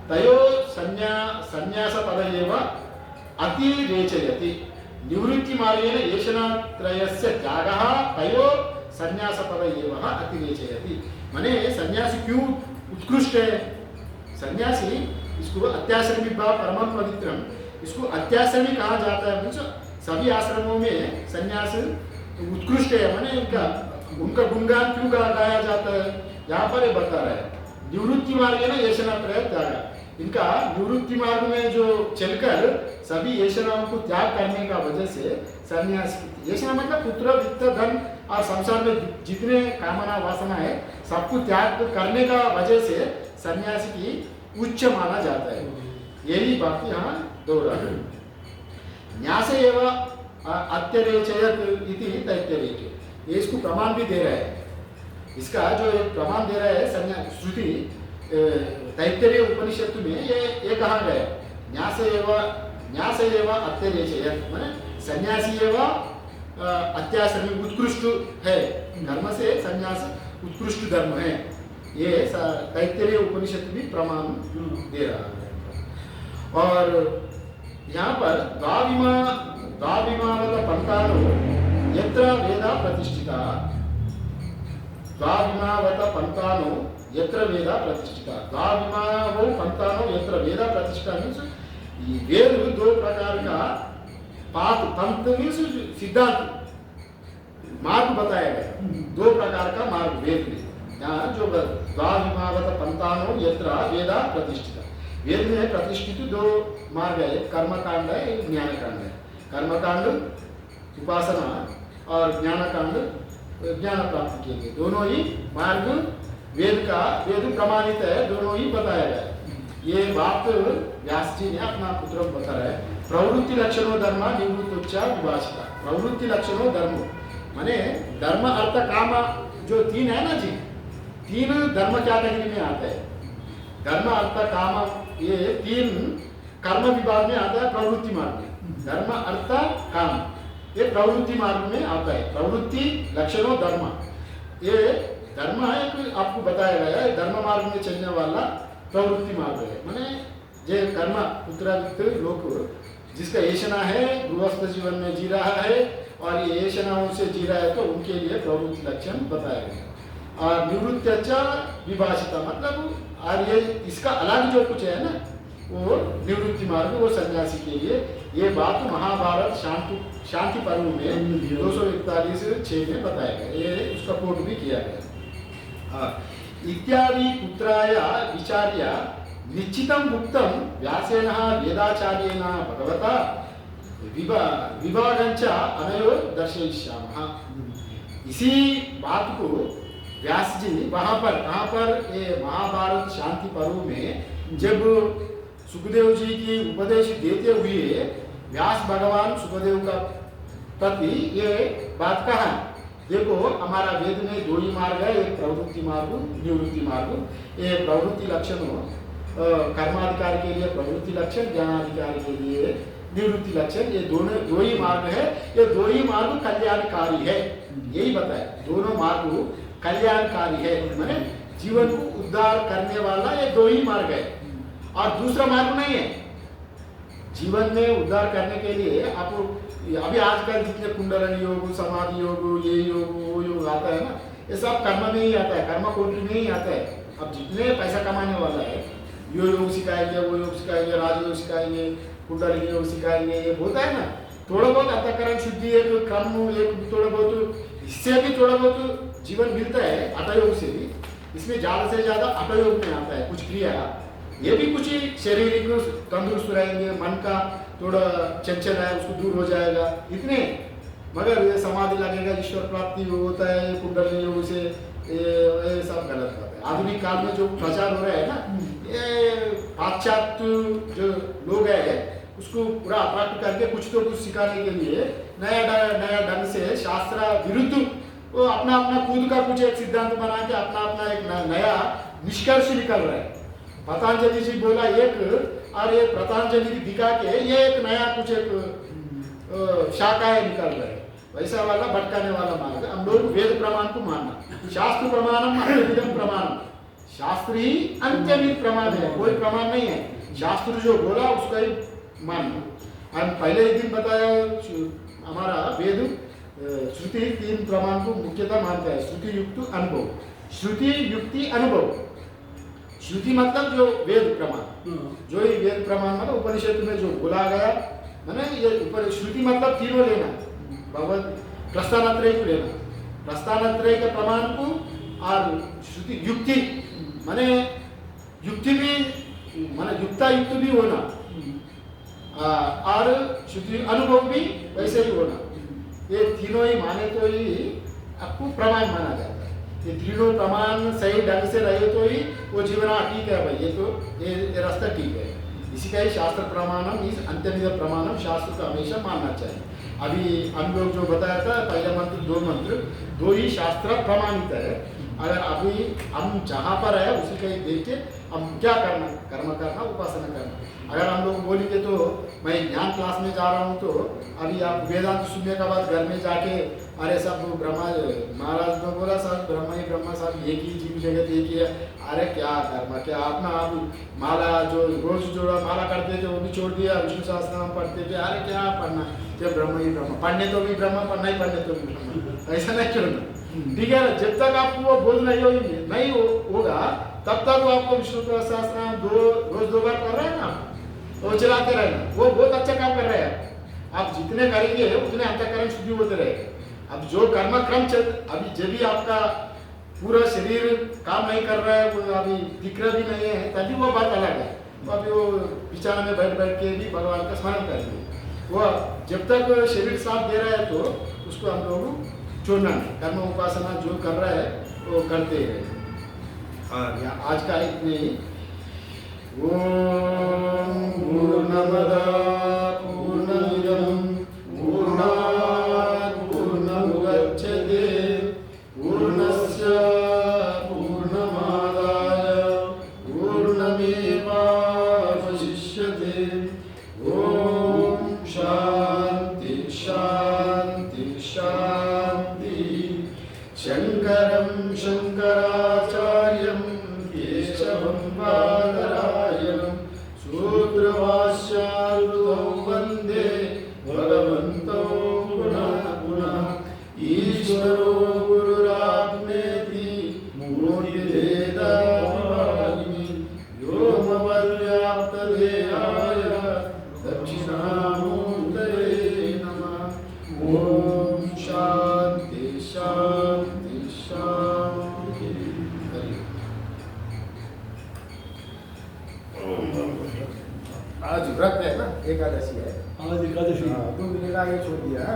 तयो संन्यासपद एव अतिरेचयति। निवृत्ति मार्गेण येषणात्रयस्य त्यागः तयो संन्यासपद एव अतिरेचयति। माने सन्यासी क्यों उत्कृष्ट है? सन्यासी, इसको अत्याश्रमी भाव परम पवित्रम, इसको अत्याश्रमी कहा जाता है। सभी आश्रमों में सन्यास उत्कृष्ट है, माने उनका गुणगान क्यों गाया जाता है, यहाँ पर ये बता रहा है। निवृत्ति मार्ग है ना, येषणात्रय त्याग। इनका निवृत्ति मार्ग में जो चलकर सभी येषणाओं को त्याग करने का वजह से सन्यास, येषणा मतलब पुत्र वित्त धन और संसार में जितने कामना वासना है सबको त्याग करने का वजह से सन्यासी की उच्च माना जाता है। यही बात यहाँ दोहरा है। न्यास एवं अत्यरेचयत इति तैत्तरीय, ये इसको प्रमाण भी दे रहा है। इसका जो प्रमाण दे रहा है श्रुति तैत्तरीय उपनिषद में ये कहा गया, न्यास एवं अत्यरेचयत माने सन्यासी एवं अत्याश्रमी उत्कृष्ट है। धर्म से सन्यास उत्कृष्ट धर्म है, ये तैत्तरीय उपनिषद भी प्रमाण दे रहा है। और यहाँ पर द्वाविमावत पंथानो यत्र वेदा प्रतिष्ठिता, द्वाविमावत पंथानो यत्र वेदा प्रतिष्ठिता। द्वाविमावो पंथानो यत्र वेदा प्रतिष्ठिता मीन्स वेद दो प्रकार का पंथ मीन्स सिद्धांत मार्ग बताया गया। दो प्रकार का मार्ग वेद में, यहाँ जो द्वाविमावत पंथानो यत्र वेदा प्रतिष्ठिता, वेद में प्रतिष्ठित दो मार्ग है, कर्मकांड है, एक ज्ञान कांड है। कर्मकांड उपासना और ज्ञान कांड ज्ञान प्राप्ति के लिए, दोनों ही मार्ग वेद प्रमाणित है, दोनों ही बताया गया है। ये बात व्यास जी ने अपना पुत्र बता रहा है। प्रवृत्ति लक्षणों धर्म निवृत्तोच्च विभाषिता। प्रवृत्ति लक्षणों धर्म माने धर्म अर्थ काम जो तीन है ना जी, तीन धर्म कैटेगरी में आता है। धर्म अर्थ काम ये तीन कर्म विभाग में आता है। प्रवृत्ति मार्ग में धर्म अर्थ काम ये प्रवृत्ति मार्ग में आता है। प्रवृत्ति लक्षणों धर्म, ये धर्म है कि आपको बताया गया है, धर्म मार्ग में चलने वाला प्रवृत्ति मार्ग है। माने जे कर्म उत्तराधिक लोग जिसका येषणा है, गृहस्थ जीवन में जी रहा है और ये येषणाओं से जी रहा है, तो उनके लिए प्रवृत्ति लक्षण बताया गया। और निवृत्त्या विभाषिता मतलब और ये इसका अलग जो कुछ है ना, वो निवृत्ति मार्ग, वो सन्यासी के लिए। ये बात महाभारत शांति पर्व में 241-6 में बताया गया, ये उसका कोट भी किया गया। इत्यादि पुत्राय विचार्य निश्चितं मुक्तं व्यासेन वेदाचार्येण भगवता विभागंच अनयो दर्शयिष्यामः। इसी बात को व्यास जी वहाँ पर कहाँ पर ये महाभारत शांति पर्व में जब सुखदेव जी की उपदेश देते हुए व्यास भगवान सुखदेव का प्रति ये बात कहा, देखो हमारा वेद में दो ही मार्ग है, एक प्रवृत्ति मार्ग निवृत्ति मार्ग। ये प्रवृत्ति लक्षण कर्माधिकार के लिए प्रवृत्ति लक्षण, ज्ञानाधिकार के लिए निवृत्ति लक्षण, ये दोनों दो ही मार्ग है। ये दो ही मार्ग कल्याणकारी है, यही बताया। दोनों मार्ग कल्याणकारी है, माने जीवन को उद्धार करने वाला ये दो ही मार्ग है और दूसरा मार्ग नहीं है। जीवन में उद्धार करने के लिए आप अभी आजकल जितने कुंडलनी योग, समाधि योग, ये योग, वो योग आता है ना, ये सब कर्म में ही आता है, कर्म कोटि में ही आता है। अब जितने पैसा कमाने वाला है, यो योग सिखाएंगे, वो योग सिखाएंगे, राजयोग सिखाएंगे, कुंडलनी योग सिखाएंगे, ये होता है ना। थोड़ा बहुत अंतःकरण शुद्धि है तो कर्म एक थोड़ा बहुत, इससे भी थोड़ा बहुत जीवन मिलता है हठयोग से भी। इसमें ज्यादा से ज्यादा हठयोग में आता है कुछ क्रिया, ये भी कुछ ही शारीरिक तंदुरुस्त रहेंगे, मन का थोड़ा चंचल है उसको दूर हो जाएगा इतने। मगर ये समाधि लगेगा, ईश्वर प्राप्ति होता है कुंडलनी योग से, ये सब गलत बात है। आधुनिक काल में जो प्रचार हो रहा है ना, ये पाश्चात्य जो लोग है उसको पूरा अट्रैक्ट करके कुछ तो कुछ सिखाने के लिए नया ढंग से शास्त्र विरुद्ध वो अपना खुद का कुछ एक सिद्धांत बना के अपना एक नया निष्कर्ष निकल रहा है। पतंजलि जी बोला एक और ये पतंजलि दिखा के ये एक नया कुछ एक शाखाएं निकल रहे हैं, वैसा वाला भटकाने वाला मार्ग। हम लोग वेद प्रमाण को मानना, शास्त्र प्रमाणम अंत्यविदम प्रमाणम, शास्त्र ही अंत्यविद प्रमाण है, कोई प्रमाण नहीं है। शास्त्र जो बोला उसका ही मानना। हम पहले ही दिन बताया हमारा वेद श्रुति तीन प्रमाण को मुख्यतः मानता है, श्रुति युक्त अनुभव, श्रुति युक्ति अनुभव। श्रुति मतलब जो वेद प्रमाण, जो ही वेद प्रमाण मतलब उपनिषद में जो बोला गया, मैंने ये ऊपर श्रुति मतलब तीनों लेना, भगवत प्रस्थानत्रय को लेना, प्रस्थानत्रय के प्रमाण को, और श्रुति युक्ति माने युक्ति भी माने युक्ता युक्त भी होना, और श्रुति अनुभव भी वैसे ही होना। ये तीनों ही माने तो ही आपको प्रमाण माना जाता है। ये तीनों प्रमाण सही ढंग से रहे तो ही वो जीवन ठीक है भाई, ये तो ये रास्ता ठीक है। इसी का ही शास्त्र प्रमाणम, इस अंत्यविद प्रमाणम, शास्त्र को हमेशा मानना चाहिए। अभी हम लोग जो बताया था पहला मंत्र दो ही शास्त्र प्रमाणित है। अगर अभी हम जहाँ पर है उसी का ही देख के हम क्या करना, कर्म करना, उपासना करना। अगर हम लोग बोलेंगे तो मैं ज्ञान क्लास में जा रहा हूँ, तो अभी आप वेदांत सुनने के बाद घर में जाके अरे सब ब्रह्मा, महाराज ने बोला साहब ब्रह्मा ही ब्रह्मा, साहब एक ही जीव जगत एक ही है। अरे क्या कर्म, क्या अपना आप माला जो रोज जोड़ा माला करते थे वो भी छोड़ दिया, विष्णु सहस्त्रनाम पढ़ते थे, अरे क्या पढ़ना, जब ब्रह्म ही ब्रह्म, पढ़ने तो भी ब्रह्म, पढ़ना ही पढ़ने तो भी ब्रह्म, ऐसा नहीं छोड़ना। ठीक है ना। जब तक आपको वो बोध नहीं होगा तब तक वो आपको विष्णु सहस्त्रनाम रोज 2 बार कर रहे हैं ना, वो चलाते रहना, वो बहुत अच्छा काम कर रहे हैं। आप जितने करेंगे उतने अंतःकरण शुद्धि होते रहेगा। अब जो कर्म क्रम चल, अभी जब भी आपका पूरा शरीर काम नहीं कर रहा है, वो अभी दिख रहा भी नहीं है, तभी वो बात अलग है। तो अभी वो बिछाने में बैठ के भी भगवान का स्मरण करेंगे। वो जब तक शरीर साथ दे रहा है तो उसको हम लोग छोड़ना नहीं, कर्म उपासना जो कर रहा है वो करते हैं। और यहाँ आज का इतने ही। ओम पूर्णमद पूर्णमिदं पूर्णात् पूर्णमुदच्यते पूर्णस्य पूर्णमादाय पूर्णमेवावशिष्यते। ओम शांति शांति शांति। शंकरं शंकराचार्यं केशवं बादरायणं सूत्रभाष्यार्धौ वन्दे भगवन्तौ पुनः पुनः। ईश्वरो गुरुरात्मेति मूर्तिभेदविभागिनि व्योमवद्व्याप्तदेहाय दक्षिणामूर्तये नमः। ओम शांति शांति शांति। आज व्रत है ना, एकादशी है। आज एकादशी। तो मैंने आगे छोड़ दिया है।